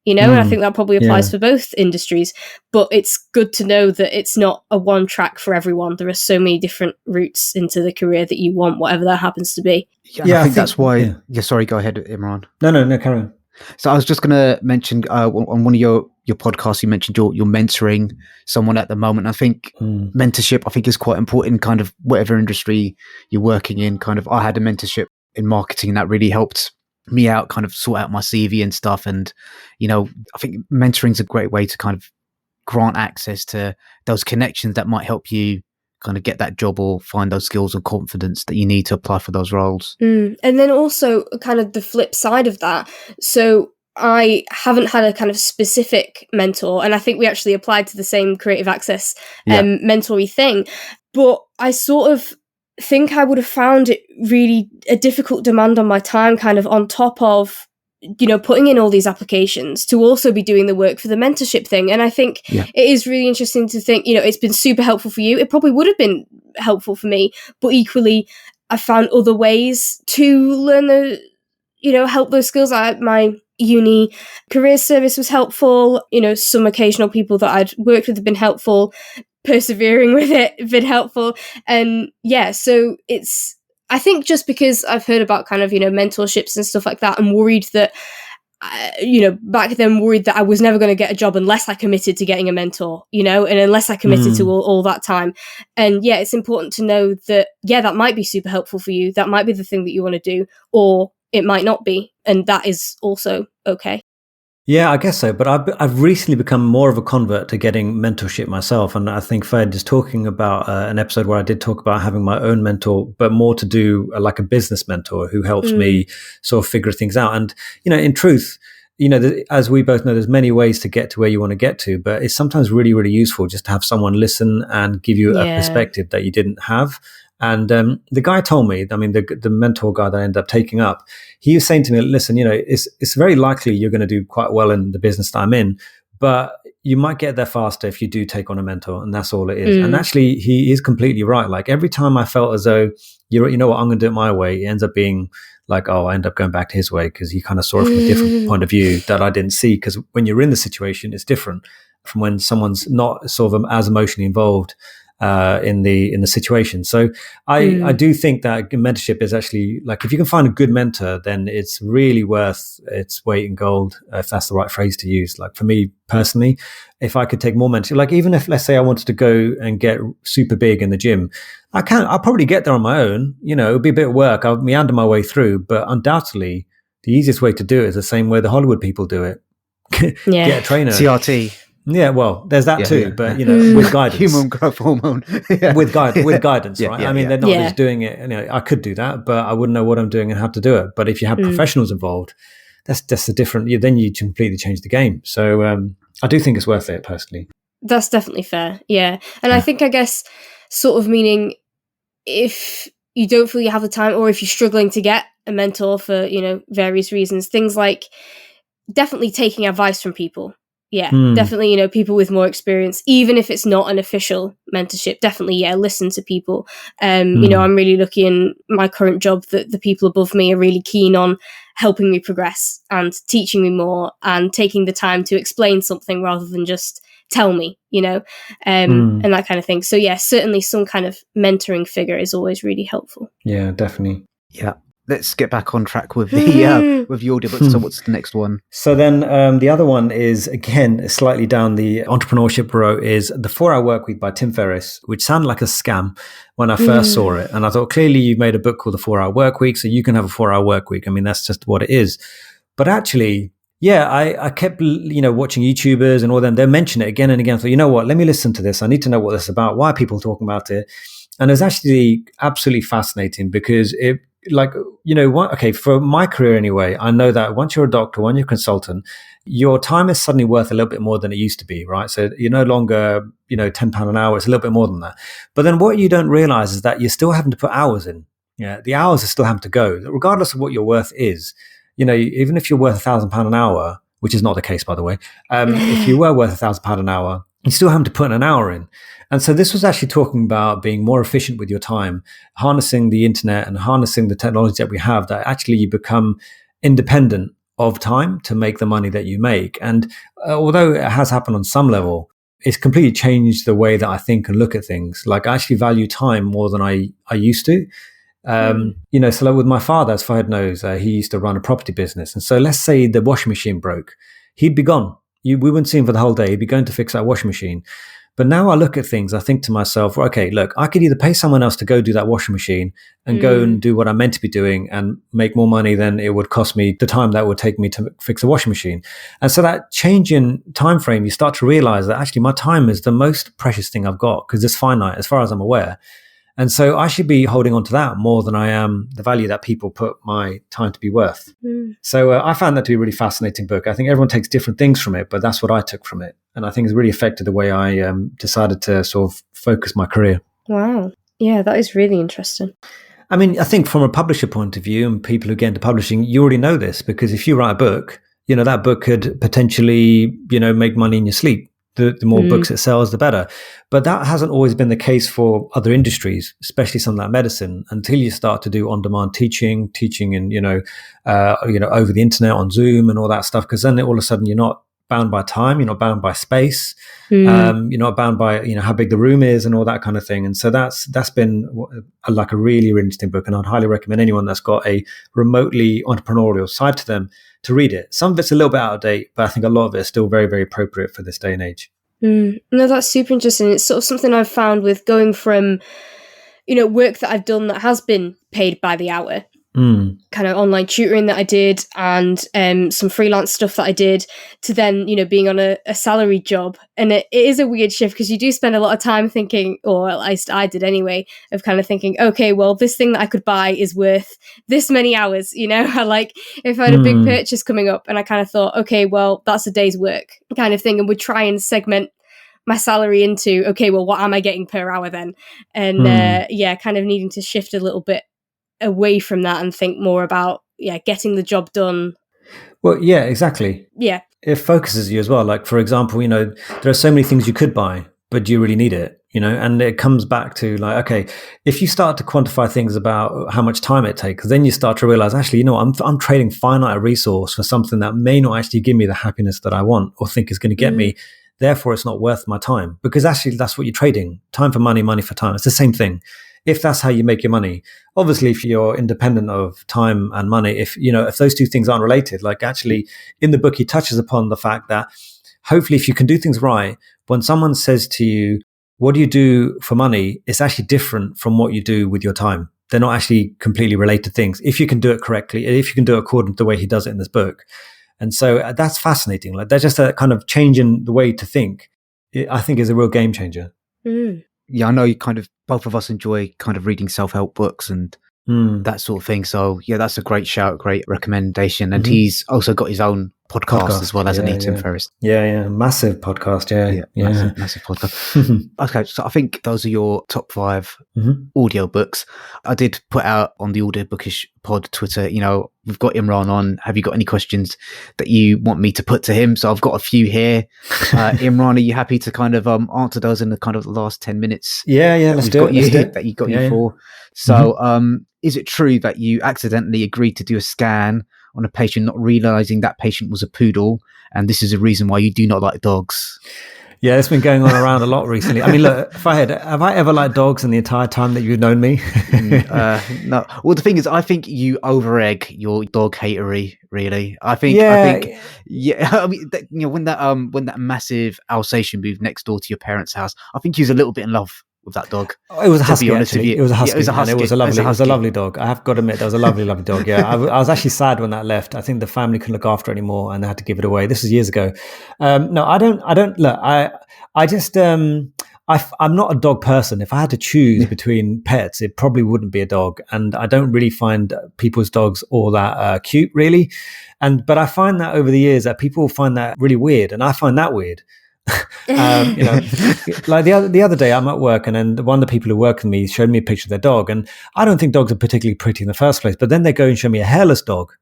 you know. And I think that probably applies for both industries, but it's good to know that it's not a one track for everyone. There are so many different routes into the career that you want, whatever that happens to be. I think that's why sorry, go ahead, Imran. No, carry on. So I was just going to mention on one of your podcasts, you mentioned you're mentoring someone at the moment. I think mentorship, I think, is quite important, kind of whatever industry you're working in. Kind of, I had a mentorship in marketing, and that really helped me out, kind of sort out my CV and stuff. And, you know, I think mentoring is a great way to kind of grant access to those connections that might help you kind of get that job or find those skills or confidence that you need to apply for those roles. And then also kind of the flip side of that. So I haven't had a kind of specific mentor, and I think we actually applied to the same creative access mentory thing, but I sort of think I would have found it really a difficult demand on my time, kind of on top of, you know, putting in all these applications to also be doing the work for the mentorship thing. And I think it is really interesting to think, you know, it's been super helpful for you. It probably would have been helpful for me, but equally I found other ways to learn help those skills. My uni career service was helpful. You know, some occasional people that I'd worked with have been helpful. Persevering with it have been helpful. And yeah, so it's, I think just because I've heard about kind of, you know, mentorships and stuff like that, I'm worried that, back then worried that I was never going to get a job unless I committed to getting a mentor, you know, and unless I committed to all that time. And yeah, it's important to know that, yeah, that might be super helpful for you. That might be the thing that you want to do, or it might not be. And that is also okay. Yeah, I guess so. But I've recently become more of a convert to getting mentorship myself. And I think Fed is talking about an episode where I did talk about having my own mentor, but more to do like a business mentor who helps me sort of figure things out. And, you know, in truth, you know, as we both know, there's many ways to get to where you want to get to, but it's sometimes really, really useful just to have someone listen and give you a perspective that you didn't have. And the guy told me, I mean, the mentor guy that I ended up taking up, he was saying to me, listen, you know, it's very likely you're going to do quite well in the business that I'm in, but you might get there faster if you do take on a mentor, and that's all it is. And actually, he is completely right. Like every time I felt as though, you know what, I'm going to do it my way, it ends up being like, oh, I end up going back to his way because he kind of saw it from a different point of view that I didn't see. Because when you're in the situation, it's different from when someone's not sort of as emotionally involved in the situation. So I do think that mentorship is actually, like, if you can find a good mentor, then it's really worth its weight in gold, if that's the right phrase to use. Like for me personally, if I could take more mentorship, like even if, let's say, I wanted to go and get super big in the gym, I'll probably get there on my own. You know, it'll be a bit of work. I'll meander my way through, but undoubtedly the easiest way to do it is the same way the Hollywood people do it. Get a trainer. CRT. Yeah, well, there's that too, but you know, with guidance, human growth hormone, with guidance, right? Yeah, I mean, they're not just doing it. You know, I could do that, but I wouldn't know what I'm doing and how to do it. But if you have professionals involved, that's just a different. Then you completely change the game. So I do think it's worth it personally. That's definitely fair. Yeah, and I think, I guess, sort of meaning if you don't feel you have the time, or if you're struggling to get a mentor for, you know, various reasons, things like definitely taking advice from people. definitely, people with more experience, even if it's not an official mentorship, definitely, listen to people. I'm really lucky in my current job that the people above me are really keen on helping me progress and teaching me more and taking the time to explain something rather than just tell me, and that kind of thing. So certainly some kind of mentoring figure is always really helpful. Yeah, definitely. Yeah. Let's get back on track with the with the audiobooks. So what's the next one? So then the other one is, again, slightly down the entrepreneurship road, is The 4-Hour Workweek by Tim Ferriss, which sounded like a scam when I first saw it. And I thought, clearly you've made a book called The 4-Hour Workweek, so you can have a 4-hour workweek. I mean, that's just what it is. But actually, I kept, watching YouTubers and all them. They mention it again and again. So, you know what, let me listen to this. I need to know what this is about. Why are people talking about it? And it was actually absolutely fascinating because it, for my career anyway, I know that once you're a doctor, when you're a consultant, your time is suddenly worth a little bit more than it used to be, right? So you're no longer, £10 an hour. It's a little bit more than that. But then what you don't realize is that you're still having to put hours in. Yeah, the hours are still having to go, regardless of what your worth is. Even if you're worth £1,000 an hour, which is not the case, by the way, if you were worth £1,000 an hour, you still have to put an hour in. And so this was actually talking about being more efficient with your time, harnessing the internet and harnessing the technology that we have, that actually you become independent of time to make the money that you make. And although it has happened on some level, it's completely changed the way that I think and look at things. Like, I actually value time more than I used to. So like with my father, as Fahad knows, he used to run a property business. And so let's say the washing machine broke, he'd be gone. We wouldn't see him for the whole day. He'd be going to fix that washing machine. But now I look at things, I think to myself, okay, look, I could either pay someone else to go do that washing machine and go and do what I'm meant to be doing and make more money than it would cost me the time that would take me to fix a washing machine. And so that change in time frame, you start to realize that actually my time is the most precious thing I've got, because it's finite as far as I'm aware. And so I should be holding on to that more than I am the value that people put my time to be worth. So I found that to be a really fascinating book. I think everyone takes different things from it, but that's what I took from it. And I think it's really affected the way I decided to sort of focus my career. Wow. Yeah, that is really interesting. I mean, I think from a publisher point of view and people who get into publishing, you already know this, because if you write a book, that book could potentially, make money in your sleep. The more books it sells, the better. But that hasn't always been the case for other industries, especially something like medicine, until you start to do on-demand teaching in, over the internet on Zoom and all that stuff. Because then all of a sudden you're not bound by time, you're not bound by space, you're not bound by, how big the room is and all that kind of thing. And so that's been like a really, really interesting book. And I'd highly recommend anyone that's got a remotely entrepreneurial side to them to read it. Some of it's a little bit out of date, but I think a lot of it is still very, very appropriate for this day and age. No, that's super interesting. It's sort of something I've found with going from, work that I've done that has been paid by the hour, kind of online tutoring that I did and some freelance stuff that I did, to then, being on a salary job. And it is a weird shift, because you do spend a lot of time thinking, or at least I did anyway, of kind of thinking, okay, well, this thing that I could buy is worth this many hours, I like, if I had a big purchase coming up and I kind of thought, okay, well, that's a day's work kind of thing, and would try and segment my salary into, okay, well, what am I getting per hour then? And kind of needing to shift a little bit away from that and think more about getting the job done. Well, yeah, exactly. Yeah, it focuses you as well. Like, for example, there are so many things you could buy, but do you really need it? And it comes back to like, okay, if you start to quantify things about how much time it takes, then you start to realize, actually, I'm trading finite resource for something that may not actually give me the happiness that I want or think is going to get me. Therefore, it's not worth my time, because actually that's what you're trading: time for money, money for time. It's the same thing. If that's how you make your money. Obviously, if you're independent of time and money, if those two things aren't related, like actually in the book, he touches upon the fact that hopefully if you can do things right, when someone says to you, what do you do for money? It's actually different from what you do with your time. They're not actually completely related things. If you can do it correctly, if you can do it according to the way he does it in this book. And so that's fascinating. Like, there's just a kind of change in the way to think. I think is a real game changer. Yeah, I know both of us enjoy kind of reading self-help books and that sort of thing. So yeah, that's a great shout, great recommendation. And he's also got his own podcast as well, hasn't he, Tim Ferriss? Yeah, massive podcast. Yeah. Massive podcast. Okay, so I think those are your top 5 audio books. I did put out on the Audiobookish Pod Twitter, we've got Imran on. Have you got any questions that you want me to put to him? So I've got a few here. Imran, are you happy to kind of answer those in the kind of the last 10 minutes? Yeah, let's do it. That you got you for. So is it true that you accidentally agreed to do a scan on a patient, not realizing that patient was a poodle, and this is a reason why you do not like dogs? Yeah, it's been going on around a lot recently. I mean, look, Fahad, have I ever liked dogs in the entire time that you've known me? No. Well, the thing is, I think you over-egg your dog hatery, really. I think, yeah. I mean, when that massive Alsatian moved next door to your parents' house, I think he was a little bit in love with that dog. It was a husky, actually. It was a husky. And it was a lovely dog. I have got to admit, that was a lovely, lovely dog. Yeah, I was actually sad when that left. I think the family couldn't look after it anymore, and they had to give it away. This was years ago. No, I don't. Look, I just, I'm not a dog person. If I had to choose between pets, it probably wouldn't be a dog. And I don't really find people's dogs all that cute, really. But I find that over the years that people find that really weird, and I find that weird. Like the other day I'm at work, and then one of the people who work with me showed me a picture of their dog, and I don't think dogs are particularly pretty in the first place, but then they go and show me a hairless dog,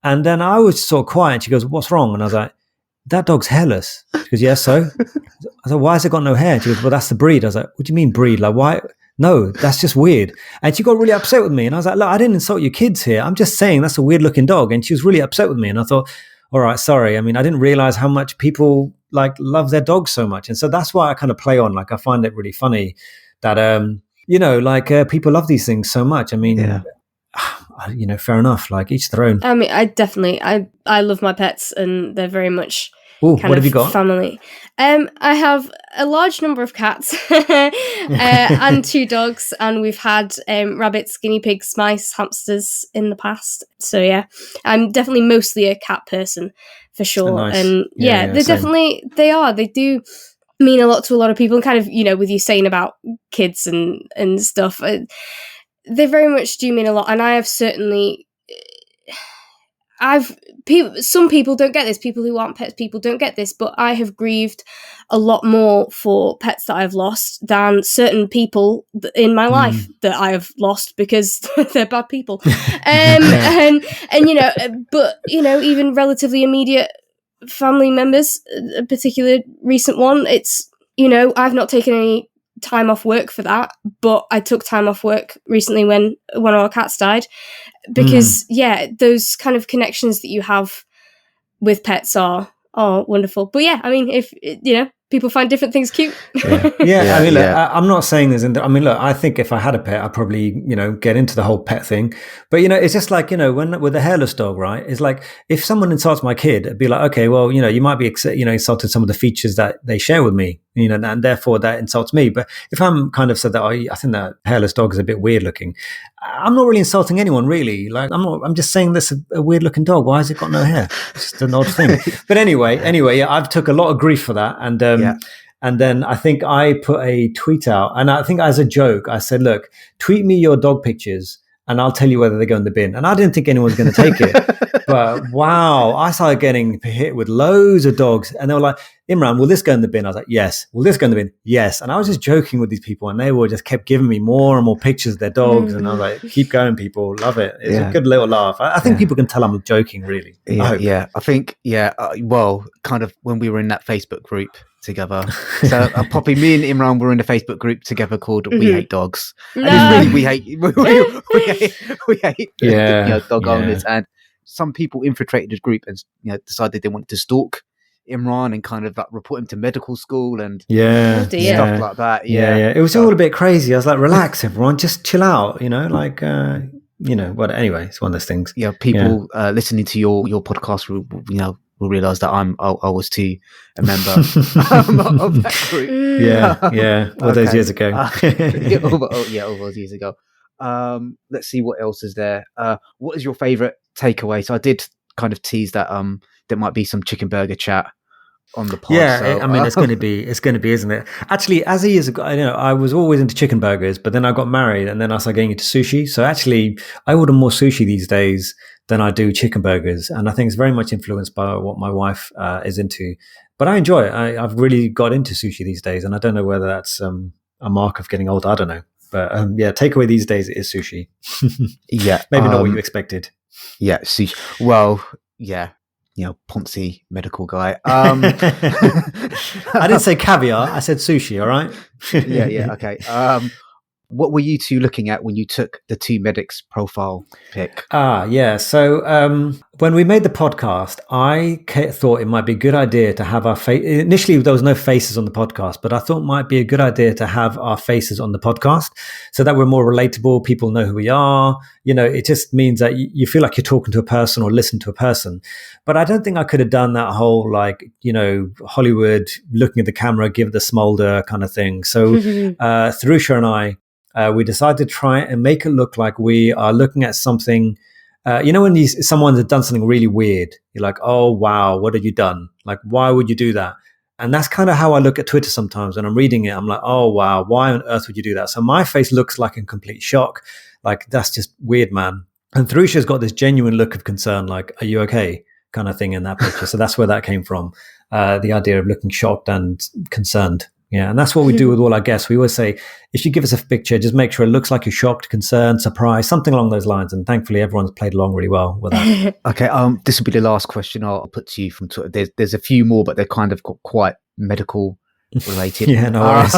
and then I was sort of quiet, and she goes, "What's wrong?" And I was like, "That dog's hairless." She goes, "Yeah, so?" I said, "Why has it got no hair?" She goes, "Well, that's the breed." I was like, "What do you mean breed? Like, why? No, that's just weird." And she got really upset with me, and I was like, "Look, I didn't insult your kids here. I'm just saying that's a weird looking dog." And she was really upset with me, and I thought, all right, sorry. I mean, I didn't realize how much people like love their dogs so much. And so that's why I kind of play on, like, I find it really funny that, people love these things so much. I mean, fair enough, like each their own. I mean, I love my pets, and they're very much what have you got? Family. I have a large number of cats and 2 dogs, and we've had rabbits, guinea pigs, mice, hamsters in the past. So yeah, I'm definitely mostly a cat person for sure. Nice. And they do mean a lot to a lot of people. And kind of, with you saying about kids and stuff, they very much do mean a lot. And I have certainly. Some people don't get this. People who aren't pets people don't get this, but I have grieved a lot more for pets that I've lost than certain people in my life that I have lost, because they're bad people. But even relatively immediate family members, a particular recent one, it's I've not taken any time off work for that, but I took time off work recently when one of our cats died, because those kind of connections that you have with pets are wonderful. But yeah, I mean, if people find different things cute. I mean, look, I'm not saying this. I mean, look, I think if I had a pet, I'd probably, get into the whole pet thing. But, it's just like, when with a hairless dog, right? It's like, if someone insults my kid, it'd be like, okay, well, you might be, insulted some of the features that they share with me, and therefore that insults me. But if I'm kind of said that, I think that hairless dog is a bit weird looking, I'm not really insulting anyone, really. Like, I'm just saying this is a weird looking dog. Why has it got no hair? It's just an odd thing. But anyway, yeah, I've took a lot of grief for that. And then I think I put a tweet out, and I think as a joke, I said, look, tweet me your dog pictures and I'll tell you whether they go in the bin. And I didn't think anyone was going to take it. But wow, I started getting hit with loads of dogs. And they were like, Imran, will this go in the bin? I was like, yes. Will this go in the bin? Yes. And I was just joking with these people, and they were just kept giving me more and more pictures of their dogs. And I was like, keep going, people. Love it. It's a good little laugh. I think people can tell I'm joking, really. I think, well, kind of when we were in that Facebook group together. So Poppy, me and Imran were in a Facebook group together called We Hate Dogs. And it's really, we hate dog owners. And some people infiltrated the group and decided they wanted to stalk Imran and kind of like report him to medical school and stuff like that. It was all a bit crazy. I was like, relax, everyone, just chill out, but anyway, it's one of those things. Yeah, people listening to your podcast will realize that I was too a member of that group. All those years ago. All those years ago. Let's see what else is there. What is your favorite takeaway? So I did kind of tease that there might be some chicken burger chat on the pod. I mean, it's going to be, isn't it? Actually, as years ago, I was always into chicken burgers, but then I got married and then I started getting into sushi. So actually, I order more sushi these days than I do chicken burgers. And I think it's very much influenced by what my wife is into. But I enjoy it. I've really got into sushi these days. And I don't know whether that's a mark of getting old. I don't know. But takeaway these days is sushi. Yeah. Maybe not what you expected. Yeah, sushi. Well, yeah, Ponzi medical guy. I didn't say caviar. I said sushi. All right. Yeah. Okay. What were you two looking at when you took the two medics profile pick? Yeah. So when we made the podcast, I thought it might be a good idea to have our face. Initially, there was no faces on the podcast, but I thought it might be a good idea to have our faces on the podcast so that we're more relatable. People know who we are. It just means that you feel like you're talking to a person or listen to a person. But I don't think I could have done that whole Hollywood looking at the camera, give the smolder kind of thing. So Therusha and I, we decided to try and make it look like we are looking at something. When someone has done something really weird, you're like, oh, wow, what have you done? Like, why would you do that? And that's kind of how I look at Twitter sometimes when I'm reading it. I'm like, oh, wow, why on earth would you do that? So my face looks like in complete shock. Like, that's just weird, man. And Therusha's got this genuine look of concern, like, are you okay? Kind of thing in that picture. So that's where that came from. The idea of looking shocked and concerned. Yeah, and that's what we do with all our guests. We always say, if you give us a picture, just make sure it looks like you're shocked, concerned, surprised, something along those lines. And thankfully, everyone's played along really well with that. Okay, this will be the last question I'll put to you from Twitter. There's a few more, but they're kind of quite medical related. Yeah, no worries.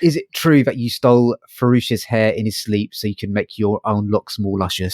Is it true that you stole Farouz's hair in his sleep so you can make your own locks more luscious?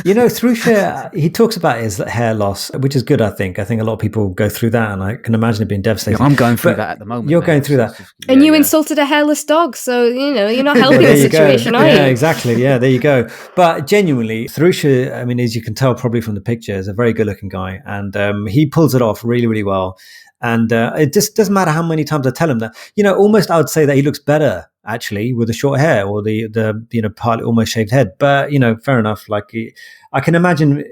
Therusha, he talks about his hair loss, which is good, I think. I think a lot of people go through that, and I can imagine it being devastating. Yeah, I'm going through that at the moment. You're going through that. And you insulted a hairless dog, so, you're not helping the situation, are you? Yeah, exactly. Yeah, there you go. But genuinely, Therusha, I mean, as you can tell probably from the picture, is a very good-looking guy, and he pulls it off really, really well. And it just doesn't matter how many times I tell him that. Almost I would say that he looks better actually with the short hair or the partly almost shaved head. But fair enough. Like I can imagine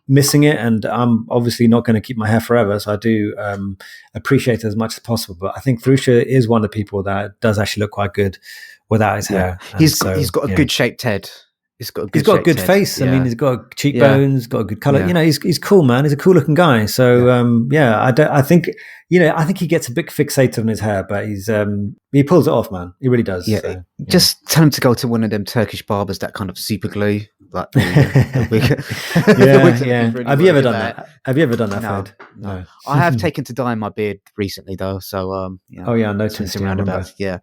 missing it, and I'm obviously not going to keep my hair forever, so I do appreciate it as much as possible. But I think Therusha is one of the people that does actually look quite good without his hair. He's got a good shaped head. He's got a good face. Yeah. I mean, he's got cheekbones, got a good color. Yeah. He's cool, man. He's a cool looking guy. So, I think he gets a bit fixated on his hair, but he pulls it off, man. He really does. Yeah. So, just tell him to go to one of them Turkish barbers that kind of super glue. Like, Have you ever done that? Have you ever done that, Fred? No. I have taken to dyeing my beard recently, though. So, Oh yeah, I noticed. Yeah.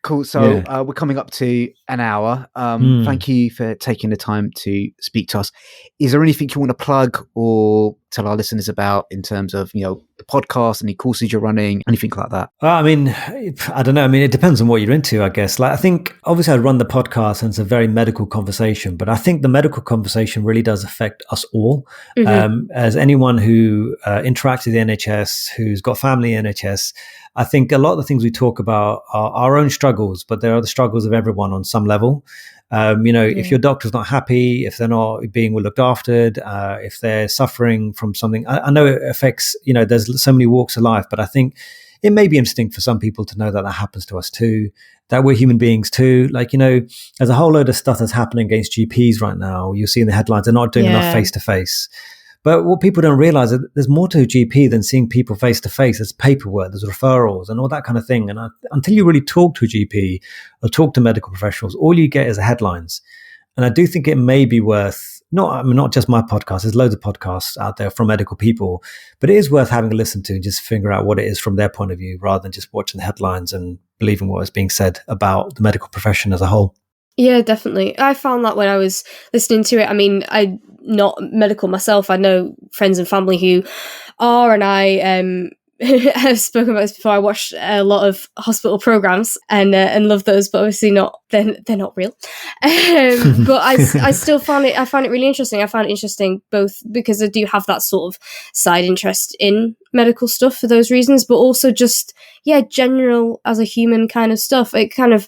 Cool. So we're coming up to an hour. Thank you for taking the time to speak to us. Is there anything you want to plug or tell our listeners about in terms of, the podcast, any courses you're running, anything like that? I mean, I don't know. I mean, it depends on what you're into, I guess. Like, I think obviously I run the podcast and it's a very medical conversation, but I think the medical conversation really does affect us all. As anyone who interacts with the NHS, who's got family in NHS, I think a lot of the things we talk about are our own struggles, but they're the struggles of everyone on some level. If your doctor's not happy, if they're not being looked after, if they're suffering from something, I know it affects, there's so many walks of life, but I think it may be interesting for some people to know that happens to us too, that we're human beings too. Like, there's a whole load of stuff that's happening against GPs right now. You'll see in the headlines, they're not doing enough face-to-face. But what people don't realize is that there's more to a GP than seeing people face to face. There's paperwork, there's referrals and all that kind of thing. And until you really talk to a GP or talk to medical professionals, all you get is the headlines. And I do think it may be worth, not just my podcast, there's loads of podcasts out there from medical people, but it is worth having a listen to and just figure out what it is from their point of view rather than just watching the headlines and believing what is being said about the medical profession as a whole. Yeah, definitely. I found that when I was listening to it. I mean, I'm not medical myself. I know friends and family who are, and I have spoken about this before. I watched a lot of hospital programs and love those, but obviously not. They're not real. But I still found it. I found it really interesting. I found it interesting both because I do have that sort of side interest in medical stuff for those reasons, but also just general as a human kind of stuff. It kind of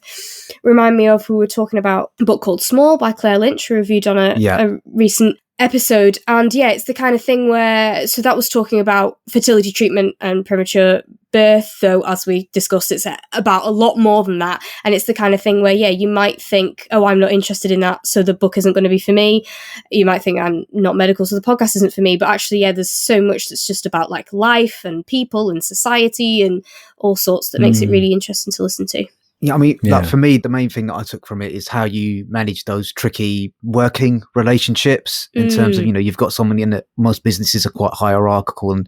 reminded me of, we were talking about a book called Small by Claire Lynch, reviewed on a recent episode, and it's the kind of thing where, so that was talking about fertility treatment and premature birth, though as we discussed it's about a lot more than that, and it's the kind of thing where you might think, oh, I'm not interested in that, so the book isn't going to be for me. You might think I'm not medical, so the podcast isn't for me, but actually there's so much that's just about like life and people and society and all sorts that makes it really interesting to listen to. Yeah, I mean, like for me, the main thing that I took from it is how you manage those tricky working relationships in terms of, you've got someone in it. Most businesses are quite hierarchical, and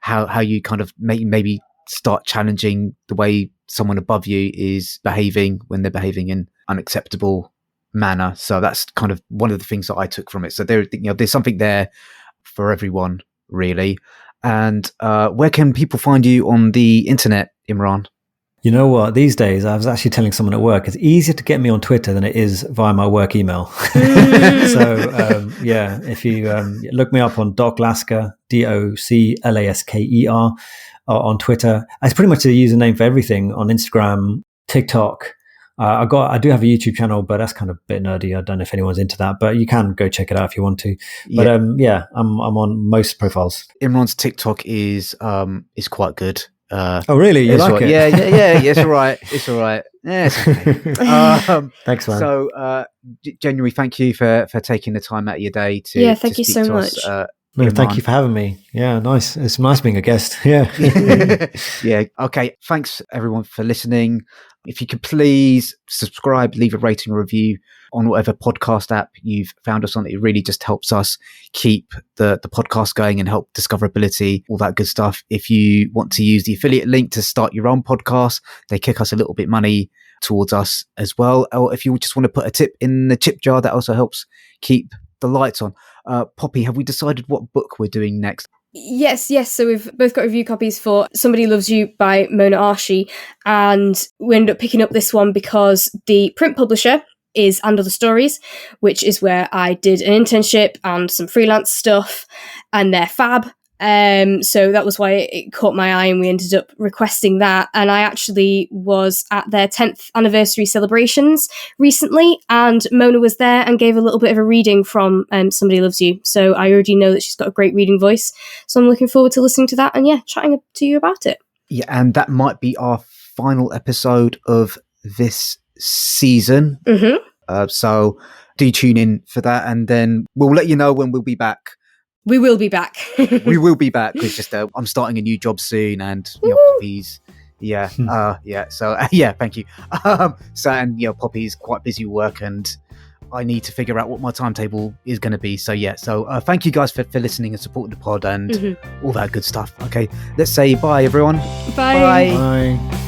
how you kind of maybe start challenging the way someone above you is behaving when they're behaving in unacceptable manner. So that's kind of one of the things that I took from it. So there's something there for everyone, really. And where can people find you on the internet, Imran? You know what? These days, I was actually telling someone at work, it's easier to get me on Twitter than it is via my work email. So, if you look me up on Doc Lasker, DOCLASKER, on Twitter. It's pretty much the username for everything on Instagram, TikTok. I do have a YouTube channel, but that's kind of a bit nerdy. I don't know if anyone's into that, but you can go check it out if you want to. But I'm on most profiles. Imran's TikTok is quite good. Oh really? You like it? Yeah. It's all right. It's all right. Yeah, it's okay. Thanks, man. So, genuinely, thank you for taking the time out of your day to. Thank you so much. No, thank you for having me. Yeah, nice. It's nice being a guest. Yeah. Yeah. Okay. Thanks everyone for listening. If you could please subscribe, leave a rating or review on whatever podcast app you've found us on. It really just helps us keep the podcast going and help discoverability, all that good stuff. If you want to use the affiliate link to start your own podcast, they kick us a little bit money towards us as well. Or if you just want to put a tip in the tip jar, that also helps keep the lights on. Poppy, have we decided what book we're doing next? Yes. So we've both got review copies for Somebody Loves You by Mona Archie, and we ended up picking up this one because the print publisher is And Other Stories, which is where I did an internship and some freelance stuff, and they're fab. So that was why it caught my eye, and we ended up requesting that. And I actually was at their 10th anniversary celebrations recently, and Mona was there and gave a little bit of a reading from Somebody Loves You. So I already know that she's got a great reading voice. So I'm looking forward to listening to that and chatting to you about it. Yeah, and that might be our final episode of this season. So do tune in for that, and then we'll let you know when we'll be back. We will be back. We will be back. It's just I'm starting a new job soon, and Poppy's, So thank you. Poppy's quite busy with work, and I need to figure out what my timetable is going to be. So thank you guys for listening and supporting the pod and all that good stuff. Okay, let's say bye, everyone. Bye. Bye.